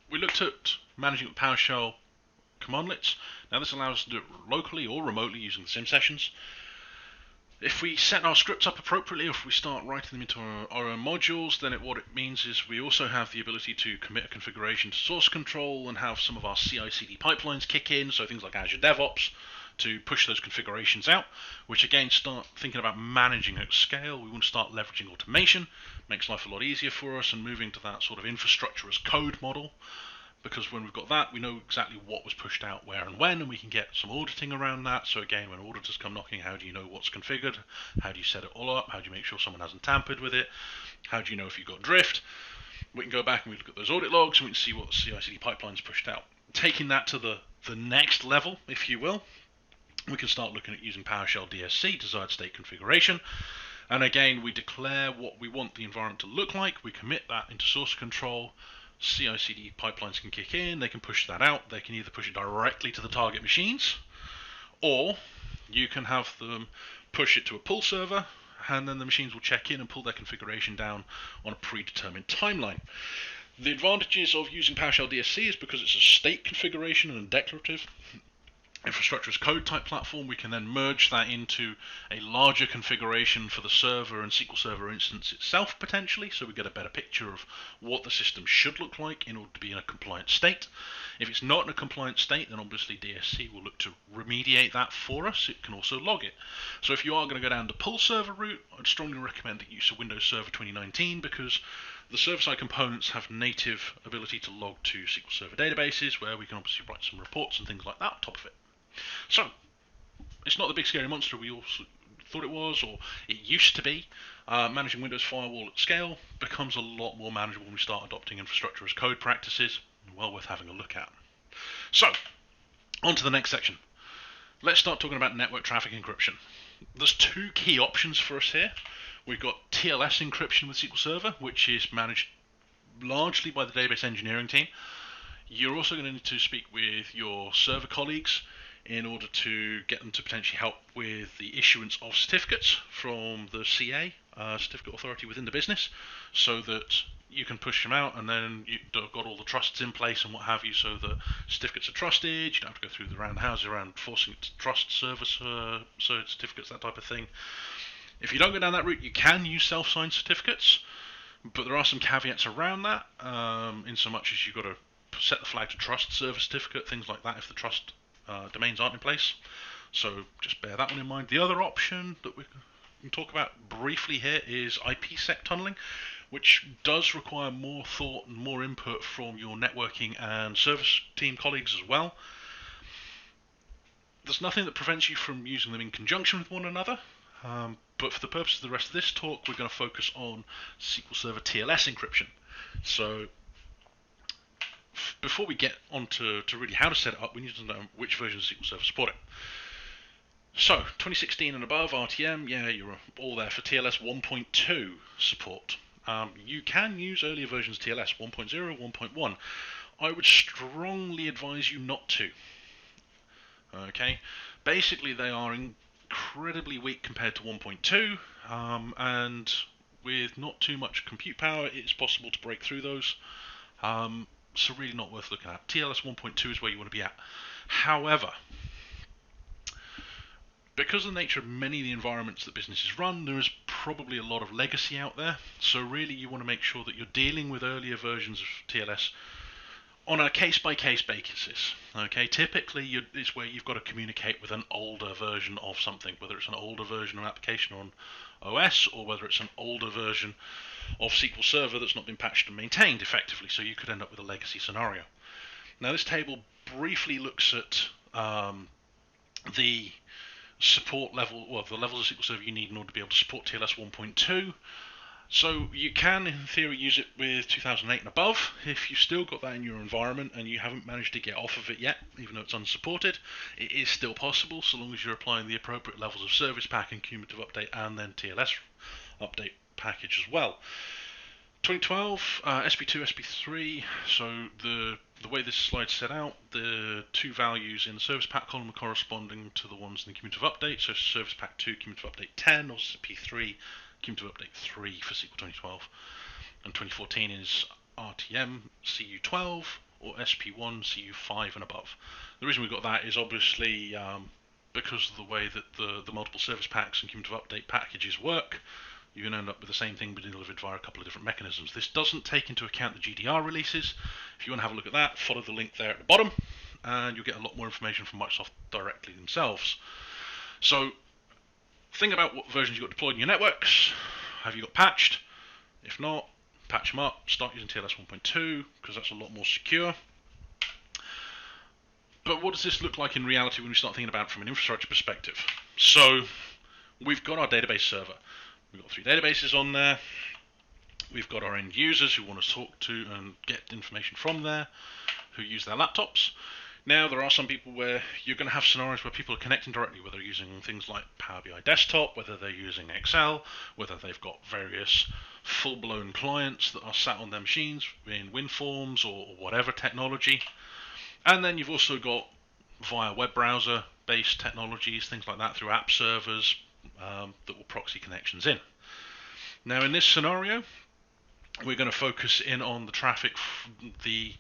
we looked at managing with PowerShell commandlets. Now this allows us to do it locally or remotely using the sim sessions. If we set our scripts up appropriately, if we start writing them into our own modules, then what it means is we also have the ability to commit a configuration to source control and have some of our CI/CD pipelines kick in, so things like Azure DevOps, to push those configurations out, which again, start thinking about managing at scale. We want to start leveraging automation, makes life a lot easier for us, and moving to that sort of infrastructure as code model. Because when we've got that, we know exactly what was pushed out where and when, and we can get some auditing around that. So again, when auditors come knocking, how do you know what's configured? How do you set it all up? How do you make sure someone hasn't tampered with it? How do you know if you've got drift? We can go back and we look at those audit logs, and we can see what CI/CD pipelines pushed out. Taking that to the next level, if you will, we can start looking at using PowerShell DSC, desired state configuration. And again, we declare what we want the environment to look like. We commit that into source control. CI/CD pipelines can kick in, they can push that out, they can either push it directly to the target machines, or you can have them push it to a pull server, and then the machines will check in and pull their configuration down on a predetermined timeline. The advantages of using PowerShell DSC is because it's a state configuration and declarative. infrastructure as code type platform, we can then merge that into a larger configuration for the server and SQL Server instance itself potentially, so we get a better picture of what the system should look like in order to be in a compliant state. If it's not in a compliant state, then obviously DSC will look to remediate that for us. It can also log it. So if you are going to go down the pull server route, I'd strongly recommend the use of Windows Server 2019, because the server-side components have native ability to log to SQL Server databases, where we can obviously write some reports and things like that on top of it. So, it's not the big scary monster we all thought it was, or it used to be. Managing Windows Firewall at scale becomes a lot more manageable when we start adopting infrastructure as code practices. Well worth having a look at. So, on to the next section. Let's start talking about network traffic encryption. There's two key options for us here. We've got TLS encryption with SQL Server, which is managed largely by the database engineering team. You're also going to need to speak with your server colleagues in order to get them to potentially help with the issuance of certificates from the CA, certificate authority within the business, so that you can push them out, and then you've got all the trusts in place and what have you, so that certificates are trusted. You don't have to go through the round houses around forcing it to trust service certificates, that type of thing. If you don't go down that route, you can use self-signed certificates, but there are some caveats around that, in so much as you've got to set the flag to trust server certificate, things like that, if the trust domains aren't in place. So just bear that one in mind. The other option that we can talk about briefly here is IPsec tunneling, which does require more thought and more input from your networking and service team colleagues as well. There's nothing that prevents you from using them in conjunction with one another, but for the purpose of the rest of this talk, we're going to focus on SQL Server TLS encryption. So before we get on to really how to set it up, we need to know which version of SQL Server support it. So, 2016 and above, RTM, yeah, you're all there for TLS 1.2 support. You can use earlier versions of TLS, 1.0, 1.1. I would strongly advise you not to. Okay, basically they are incredibly weak compared to 1.2, and with not too much compute power, it's possible to break through those. So really not worth looking at. TLS 1.2 is where you want to be at. However, because of the nature of many of the environments that businesses run, there is probably a lot of legacy out there. So really you want to make sure that you're dealing with earlier versions of TLS on a case-by-case basis. Okay, typically it's where you've got to communicate with an older version of something, whether it's an older version of an application on OS, or whether it's an older version of SQL Server that's not been patched and maintained effectively, so you could end up with a legacy scenario. Now this table briefly looks at the support level, well, the levels of SQL Server you need in order to be able to support TLS 1.2. So you can, in theory, use it with 2008 and above. If you've still got that in your environment and you haven't managed to get off of it yet, even though it's unsupported, it is still possible, so long as you're applying the appropriate levels of service pack and cumulative update and then TLS update package as well. 2012, SP2, SP3, so the way this slide's set out, the two values in the service pack column are corresponding to the ones in the cumulative update, so service pack 2, cumulative update 10, or SP3, cumulative update 3 for SQL 2012. And 2014 is RTM CU12 or SP1 CU5 and above. The reason we've got that is obviously because of the way that the multiple service packs and cumulative update packages work. You're going to end up with the same thing but delivered via a couple of different mechanisms. This doesn't take into account the GDR releases. If you want to have a look at that, follow the link there at the bottom, and you'll get a lot more information from Microsoft directly themselves. So think about what versions you've got deployed in your networks. Have you got patched? If not, patch them up. Start using TLS 1.2 because that's a lot more secure. But what does this look like in reality when we start thinking about it from an infrastructure perspective? So we've got our database server. We've got 3 databases on there. We've got our end users who want to talk to and get information from there, who use their laptops. Now, there are some people where you're going to have scenarios where people are connecting directly, whether they're using things like Power BI Desktop, whether they're using Excel, whether they've got various full-blown clients that are sat on their machines in WinForms or whatever technology. And then you've also got via web browser-based technologies, things like that, through app servers that will proxy connections in. Now, in this scenario, we're going to focus in on the traffic, the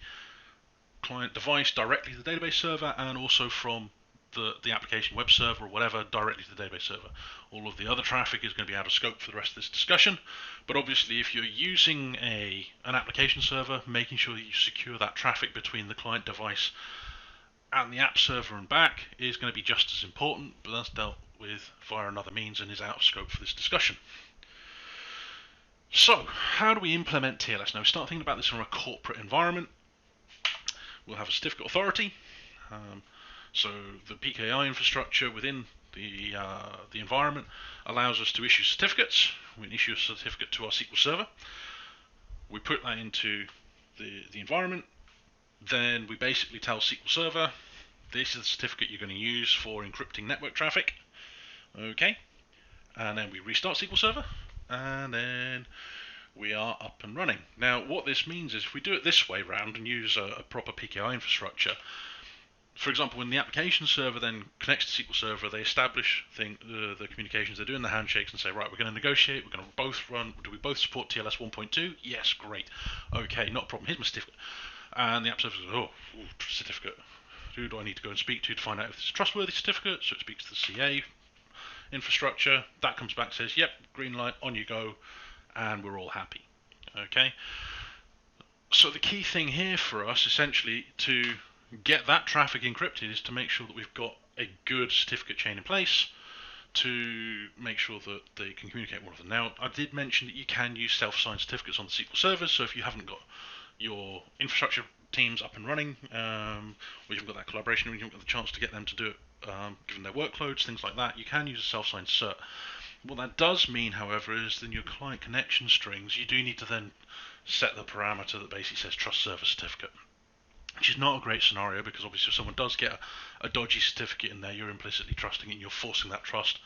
client device directly to the database server, and also from the application web server or whatever directly to the database server. All of the other traffic is going to be out of scope for the rest of this discussion, but obviously if you're using an application server, making sure that you secure that traffic between the client device and the app server and back is going to be just as important, but that's dealt with via another means and is out of scope for this discussion. So, how do we implement TLS? Now, we start thinking about this from a corporate environment. We'll have a certificate authority. So the PKI infrastructure within the environment allows us to issue certificates. We issue a certificate to our SQL Server. We put that into the environment. Then we basically tell SQL Server, this is the certificate you're going to use for encrypting network traffic. Okay. And then we restart SQL Server. And then we are up and running. Now, what this means is if we do it this way round and use a proper PKI infrastructure, for example, when the application server then connects to SQL Server, they establish the communications, they're doing the handshakes and say, right, we're going to negotiate, we're going to both run, do we both support TLS 1.2? Yes, great. Okay, not a problem, here's my certificate. And the app server says, oh, certificate. Who do I need to go and speak to find out if it's a trustworthy certificate? So it speaks to the CA infrastructure. That comes back, says, yep, green light, on you go, and we're all happy. Okay? So the key thing here for us, essentially, to get that traffic encrypted is to make sure that we've got a good certificate chain in place to make sure that they can communicate with one another. Now, I did mention that you can use self-signed certificates on the SQL servers, so if you haven't got your infrastructure teams up and running, or you haven't got that collaboration, or you haven't got the chance to get them to do it, given their workloads, things like that, you can use a self-signed cert. What that does mean, however, is that in your client connection strings, you do need to then set the parameter that basically says trust server certificate, which is not a great scenario because obviously if someone does get a dodgy certificate in there, you're implicitly trusting it and you're forcing that trust,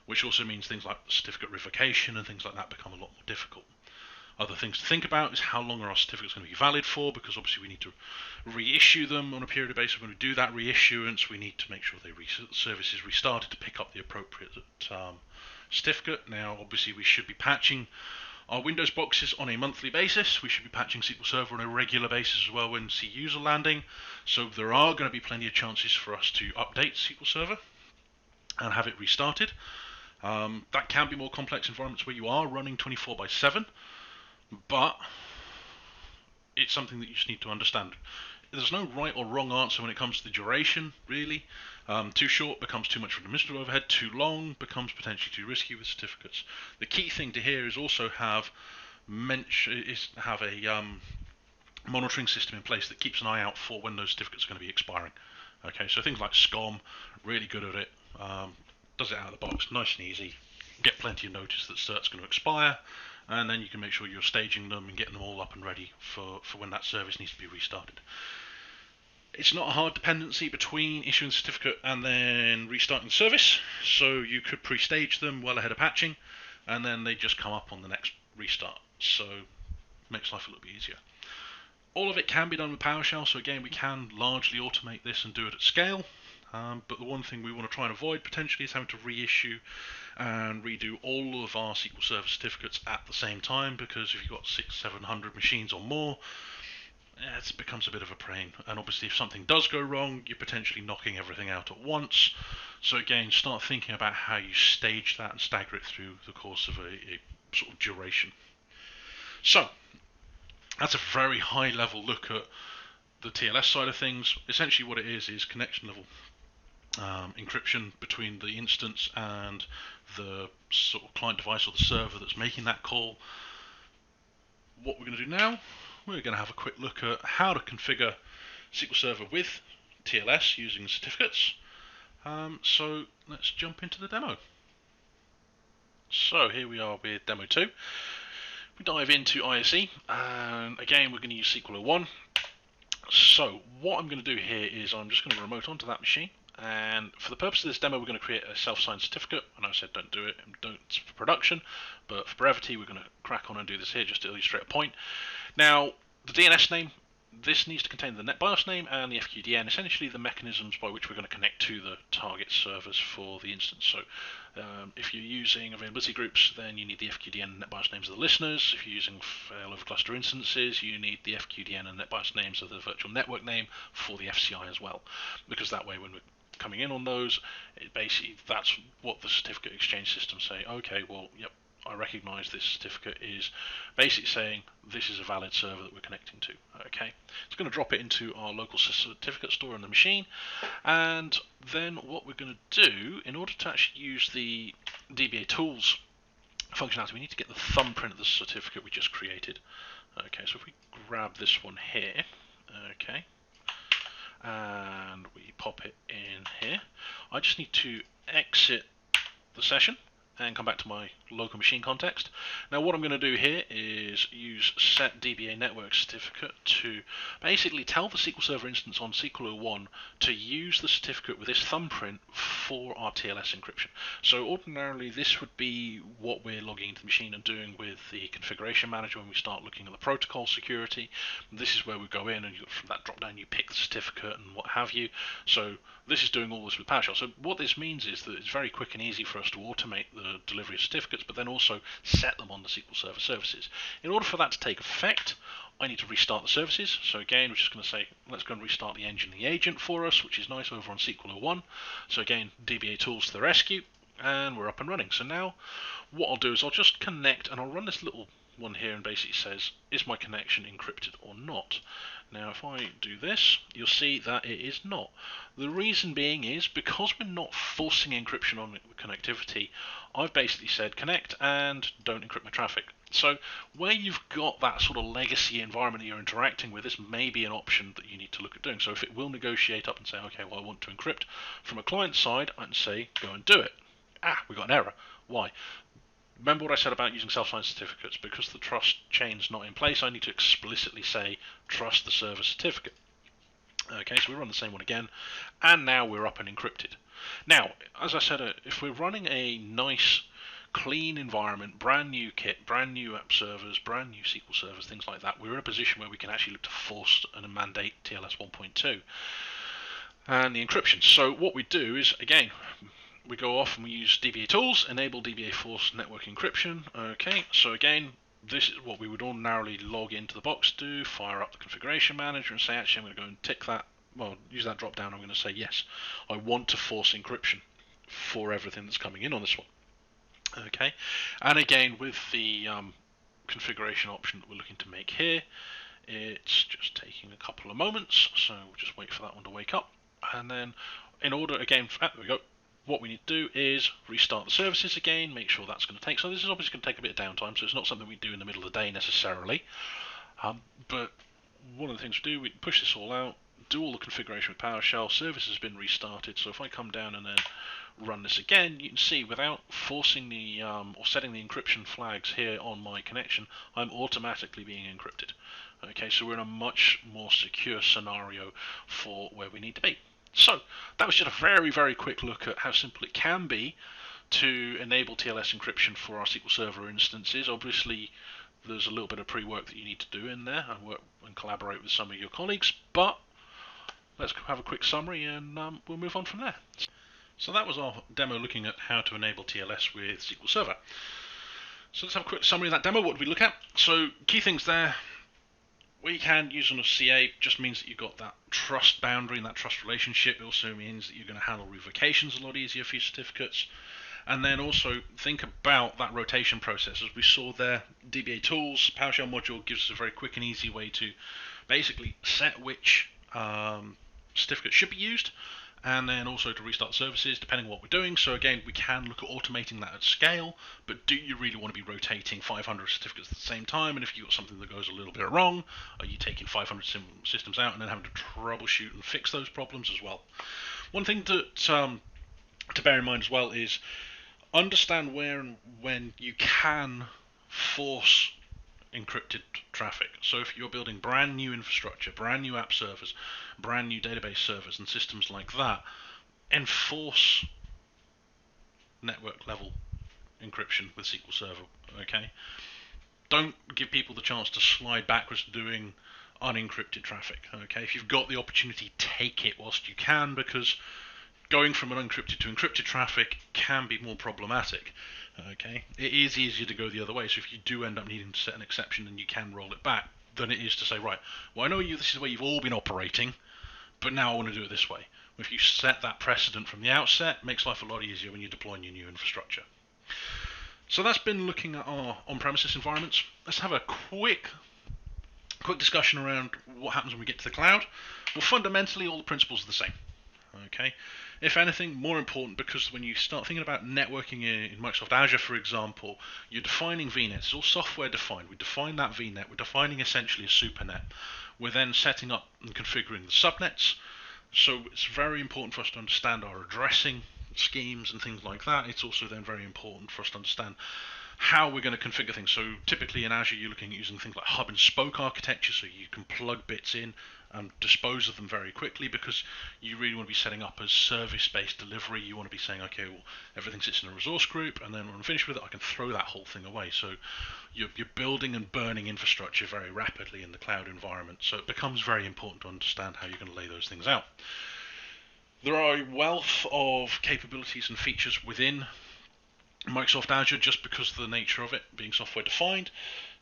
which also means things like certificate revocation and things like that become a lot more difficult. Other things to think about is how long are our certificates going to be valid for, because obviously we need to reissue them on a periodic basis. When we do that reissuance, we need to make sure the service is restarted to pick up the appropriate certificate. Now, obviously, we should be patching our Windows boxes on a monthly basis. We should be patching SQL Server on a regular basis as well when CUs are landing. So there are going to be plenty of chances for us to update SQL Server and have it restarted. That can be more complex environments where you are running 24/7. But it's something that you just need to understand. There's no right or wrong answer when it comes to the duration, really. Too short becomes too much for administrative overhead. Too long becomes potentially too risky with certificates. The key thing to here is also have a monitoring system in place that keeps an eye out for when those certificates are going to be expiring. Okay, so things like SCOM, really good at it. Does it out of the box, nice and easy. Get plenty of notice that cert's going to expire. And then you can make sure you're staging them and getting them all up and ready for when that service needs to be restarted. It's not a hard dependency between issuing the certificate and then restarting the service, so you could pre-stage them well ahead of patching, and then they just come up on the next restart, so it makes life a little bit easier. All of it can be done with PowerShell, so again, we can largely automate this and do it at scale. But the one thing we want to try and avoid potentially is having to reissue and redo all of our SQL Server certificates at the same time, because if you've got 600-700 machines or more, it becomes a bit of a pain. And obviously if something does go wrong, you're potentially knocking everything out at once. So again, start thinking about how you stage that and stagger it through the course of a sort of duration. So that's a very high level look at the TLS side of things. Essentially what it is connection level encryption between the instance and the sort of client device or the server that's making that call. What we're going to do now, we're going to have a quick look at how to configure SQL Server with TLS using certificates. So let's jump into the demo. So here we are with demo 2. We dive into ISE, and again we're going to use SQL 01. So what I'm going to do here is I'm just going to remote onto that machine, and for the purpose of this demo we're going to create a self-signed certificate. I know I said don't do it, don't for production, but for brevity we're going to crack on and do this here just to illustrate a point. Now the DNS name, this needs to contain the NetBIOS name and the FQDN, essentially the mechanisms by which we're going to connect to the target servers for the instance. So if you're using availability groups, then you need the FQDN and NetBIOS names of the listeners. If you're using failover cluster instances, you need the FQDN and NetBIOS names of the virtual network name for the FCI as well, because that way when we're coming in on those, that's what the certificate exchange systems say. Okay, well, yep, I recognize this certificate is basically saying this is a valid server that we're connecting to. Okay, it's going to drop it into our local certificate store on the machine, and then what we're going to do in order to actually use the DBA tools functionality, we need to get the thumbprint of the certificate we just created. Okay, so if we grab this one here, okay, and we pop it in here, I just need to exit the session and come back to my local machine context. Now what I'm going to do here is use set DBA network certificate to basically tell the SQL Server instance on SQL01 to use the certificate with this thumbprint for our TLS encryption. So ordinarily this would be what we're logging into the machine and doing with the configuration manager when we start looking at the protocol security. This is where we go in and from that drop down you pick the certificate and what have you. So this is doing all this with PowerShell. So what this means is that it's very quick and easy for us to automate the delivery of certificates, but then also set them on the SQL Server services. In order for that to take effect, I need to restart the services. So again, we're just going to say, let's go and restart the engine and the agent for us, which is nice over on SQL01. So again, DBA tools to the rescue, and we're up and running. So now what I'll do is I'll just connect, and I'll run this little one here and basically says, is my connection encrypted or not? Now if I do this, you'll see that it is not. The reason being is because we're not forcing encryption on connectivity, I've basically said connect and don't encrypt my traffic. So where you've got that sort of legacy environment that you're interacting with, this may be an option that you need to look at doing. So if it will negotiate up and say, okay, well I want to encrypt from a client side, I can say go and do it. We got an error. Why? Remember what I said about using self-signed certificates? Because the trust chain's not in place, I need to explicitly say trust the server certificate. Okay, so we run the same one again, and now we're up and encrypted. Now, as I said, if we're running a nice, clean environment, brand new kit, brand new app servers, brand new SQL servers, things like that, we're in a position where we can actually look to force and mandate TLS 1.2 and the encryption. So what we do is, again, we go off and we use DBA tools, enable DBA force network encryption. Okay, so again, this is what we would ordinarily log into the box do, fire up the configuration manager and say, actually I'm going to go and tick that, well, use that drop down, I'm going to say yes, I want to force encryption for everything that's coming in on this one. Okay, and again with the configuration option that we're looking to make here, it's just taking a couple of moments, so we'll just wait for that one to wake up, and then in order, again, there we go, what we need to do is restart the services again, make sure that's going to take, so this is obviously going to take a bit of downtime, so it's not something we do in the middle of the day necessarily, but one of the things we do, we push this all out, do all the configuration with PowerShell, service has been restarted, so if I come down and then run this again, you can see without forcing the, or setting the encryption flags here on my connection, I'm automatically being encrypted. Okay, so we're in a much more secure scenario for where we need to be. So that was just a very, very quick look at how simple it can be to enable TLS encryption for our SQL Server instances. Obviously, there's a little bit of pre-work that you need to do in there and work and collaborate with some of your colleagues, but let's have a quick summary and we'll move on from there. So that was our demo looking at how to enable TLS with SQL Server. So let's have a quick summary of that demo. What did we look at? So key things there. We can use on a CA, just means that you've got that trust boundary and that trust relationship. It also means that you're going to handle revocations a lot easier for your certificates. And then also think about that rotation process. As we saw there, DBA tools, PowerShell module gives us a very quick and easy way to basically set which certificates should be used, and then also to restart services depending on what we're doing. So again, we can look at automating that at scale, but do you really want to be rotating 500 certificates at the same time? And if you've got something that goes a little bit wrong, are you taking 500 systems out and then having to troubleshoot and fix those problems as well? One thing that to bear in mind as well is understand where and when you can force encrypted traffic. So if you're building brand new infrastructure, brand new app servers, brand new database servers and systems like that, enforce network level encryption with SQL Server, okay? Don't give people the chance to slide backwards to doing unencrypted traffic, okay? If you've got the opportunity, take it whilst you can, because going from an unencrypted to encrypted traffic can be more problematic. Okay, it is easier to go the other way, so if you do end up needing to set an exception and you can roll it back, than it is to say, right, well I know this is the way you've all been operating, but now I want to do it this way. If you set that precedent from the outset, it makes life a lot easier when you're deploying your new infrastructure. So that's been looking at our on-premises environments. Let's have a quick discussion around what happens when we get to the cloud. Well, fundamentally, all the principles are the same. Okay. If anything, more important, because when you start thinking about networking in Microsoft Azure, for example, you're defining VNets. It's all software defined. We define that VNet. We're defining essentially a supernet. We're then setting up and configuring the subnets. So it's very important for us to understand our addressing schemes and things like that. It's also then very important for us to understand how we're going to configure things. So typically in Azure, you're looking at using things like hub and spoke architecture, so you can plug bits in and dispose of them very quickly, because you really want to be setting up as service-based delivery. You want to be saying, okay, well, everything sits in a resource group, and then when I'm finished with it, I can throw that whole thing away. So you're building and burning infrastructure very rapidly in the cloud environment. So it becomes very important to understand how you're going to lay those things out. There are a wealth of capabilities and features within Microsoft Azure, just because of the nature of it being software defined.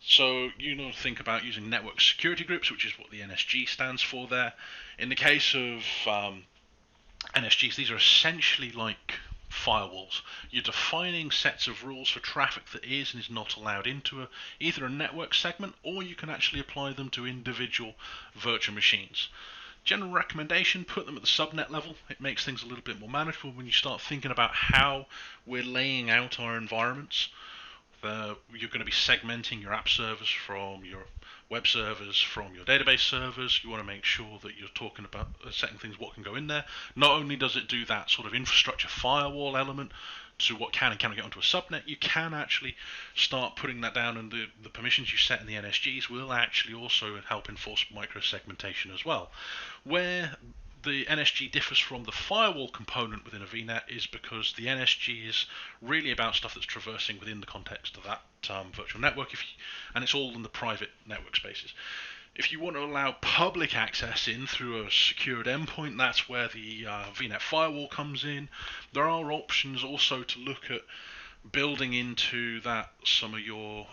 So you know, think about using network security groups, which is what the NSG stands for there. In the case of NSGs, these are essentially like firewalls. You're defining sets of rules for traffic that is and is not allowed into either a network segment, or you can actually apply them to individual virtual machines. General recommendation, put them at the subnet level. It makes things a little bit more manageable when you start thinking about how we're laying out our environments. You're going to be segmenting your app servers from your web servers, from your database servers. You want to make sure that you're talking about setting things what can go in there. Not only does it do that sort of infrastructure firewall element to what can and cannot get onto a subnet, you can actually start putting that down, and the permissions you set in the NSGs will actually also help enforce micro-segmentation as well. Where the NSG differs from the firewall component within a VNet is because the NSG is really about stuff that's traversing within the context of that virtual network, and it's all in the private network spaces. If you want to allow public access in through a secured endpoint, that's where the VNet firewall comes in. There are options also to look at building into that some of your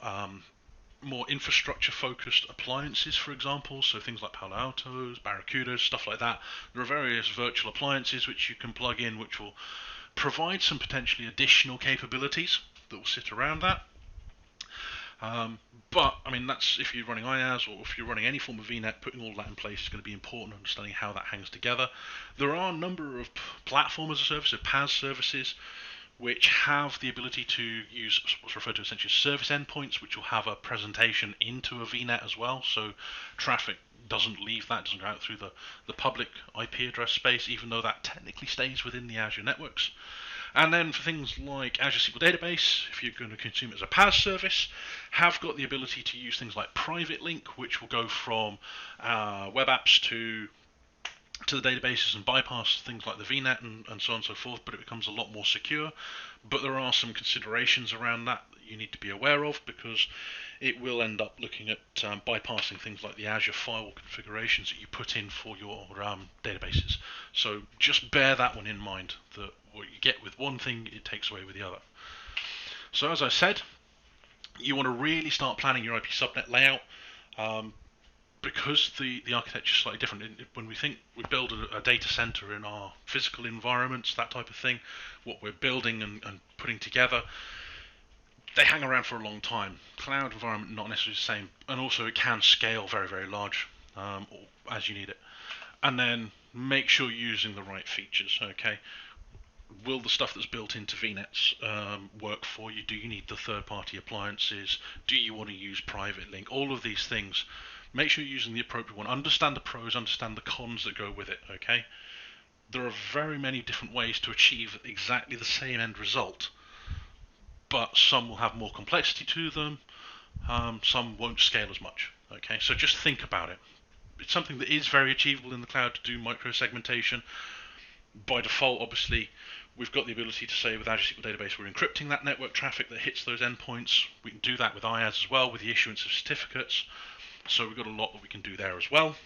more infrastructure-focused appliances, for example, so things like Palo Altos, Barracudas, stuff like that. There are various virtual appliances which you can plug in, which will provide some potentially additional capabilities that will sit around that. But, I mean, that's if you're running IaaS or if you're running any form of VNet, putting all that in place is going to be important, understanding how that hangs together. There are a number of platform as a service, so PaaS services, which have the ability to use what's referred to essentially as service endpoints, which will have a presentation into a VNet as well, so traffic doesn't leave that, doesn't go out through the public IP address space, even though that technically stays within the Azure networks. And then for things like Azure SQL Database, if you're going to consume it as a PaaS service, have got the ability to use things like Private Link, which will go from web apps to the databases and bypass things like the VNet and so on and so forth, but it becomes a lot more secure. But there are some considerations around that you need to be aware of, because it will end up looking at bypassing things like the Azure firewall configurations that you put in for your databases. So just bear that one in mind, that what you get with one thing, it takes away with the other. So as I said, you want to really start planning your IP subnet layout, because the architecture is slightly different. When we build a data center in our physical environments, that type of thing, what we're building and putting together, they hang around for a long time. Cloud environment, not necessarily the same, and also it can scale very, very large as you need it. And then make sure you're using the right features, okay? Will the stuff that's built into VNets work for you? Do you need the third-party appliances? Do you want to use Private Link? All of these things. Make sure you're using the appropriate one. Understand the pros, understand the cons that go with it, okay? There are very many different ways to achieve exactly the same end result, but some will have more complexity to them, some won't scale as much, okay? So just think about it. It's something that is very achievable in the cloud to do micro-segmentation. By default, obviously, we've got the ability to say with Azure SQL Database we're encrypting that network traffic that hits those endpoints. We can do that with IaaS as well, with the issuance of certificates. So we've got a lot that we can do there as well.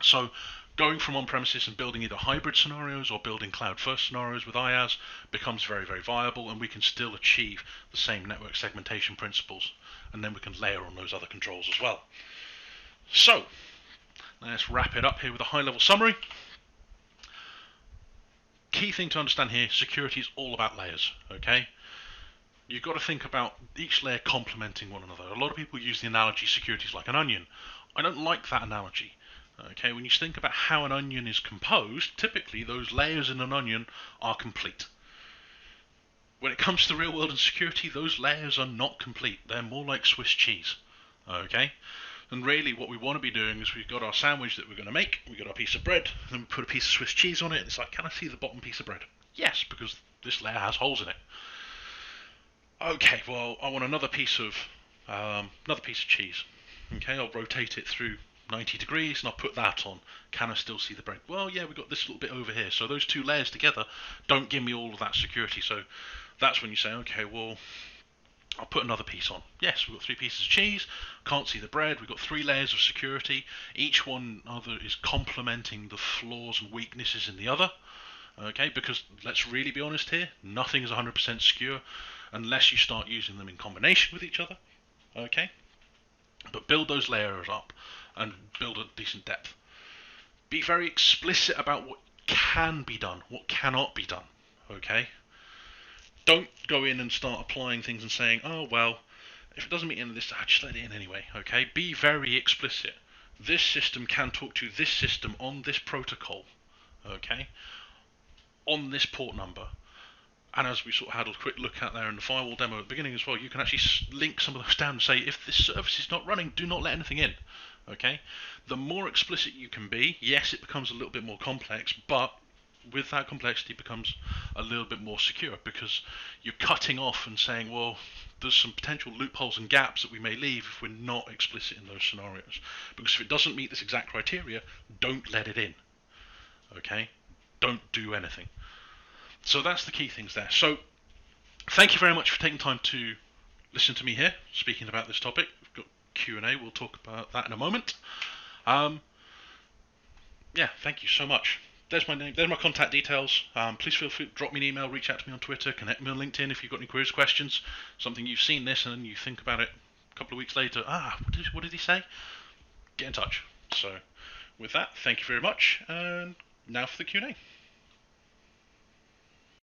So going from on-premises and building either hybrid scenarios or building cloud-first scenarios with IaaS becomes very, very viable, and we can still achieve the same network segmentation principles, and then we can layer on those other controls as well. So let's wrap it up here with a high-level summary. key thing to understand here, security is all about layers, okay? You've got to think about each layer complementing one another. A lot of people use the analogy security is like an onion. I don't like that analogy. Okay, when you think about how an onion is composed, typically those layers in an onion are complete. When it comes to real world and security, those layers are not complete. They're more like Swiss cheese. Okay? And really what we want to be doing is we've got our sandwich that we're going to make, we've got our piece of bread, then we put a piece of Swiss cheese on it, and it's like, can I see the bottom piece of bread? Yes, because this layer has holes in it. Okay, well, I want another piece of cheese. Okay, I'll rotate it through 90 degrees and I'll put that on. Can I still see the bread? Well, yeah, we've got this little bit over here. So those two layers together don't give me all of that security. So that's when you say, okay, well, I'll put another piece on. Yes, we've got 3 pieces of cheese. Can't see the bread. We've got 3 layers of security. Each one other is complementing the flaws and weaknesses in the other. Okay, because let's really be honest here, nothing is 100% secure unless you start using them in combination with each other. Okay, but build those layers up and build a decent depth. Be very explicit about what can be done, what cannot be done. Okay, don't go in and start applying things and saying, oh well, if it doesn't meet any of this, I just let it in anyway. Okay, be very explicit. This system can talk to this system on this protocol. Okay, on this port number. And as we sort of had a quick look at there in the firewall demo at the beginning as well, you can actually link some of those down and say, if this service is not running, do not let anything in. Okay? The more explicit you can be, yes, it becomes a little bit more complex, but with that complexity it becomes a little bit more secure because you're cutting off and saying, well, there's some potential loopholes and gaps that we may leave if we're not explicit in those scenarios. Because if it doesn't meet this exact criteria, don't let it in. Okay? Don't do anything. So that's the key things there. So thank you very much for taking time to listen to me here, speaking about this topic. We've got Q&A, we'll talk about that in a moment. Yeah, thank you so much. There's my name, there's my contact details. Please feel free to drop me an email, reach out to me on Twitter, connect me on LinkedIn if you've got any queries, questions, something you've seen this and then you think about it a couple of weeks later. What did he say? Get in touch. So with that, thank you very much, and now for the Q&A.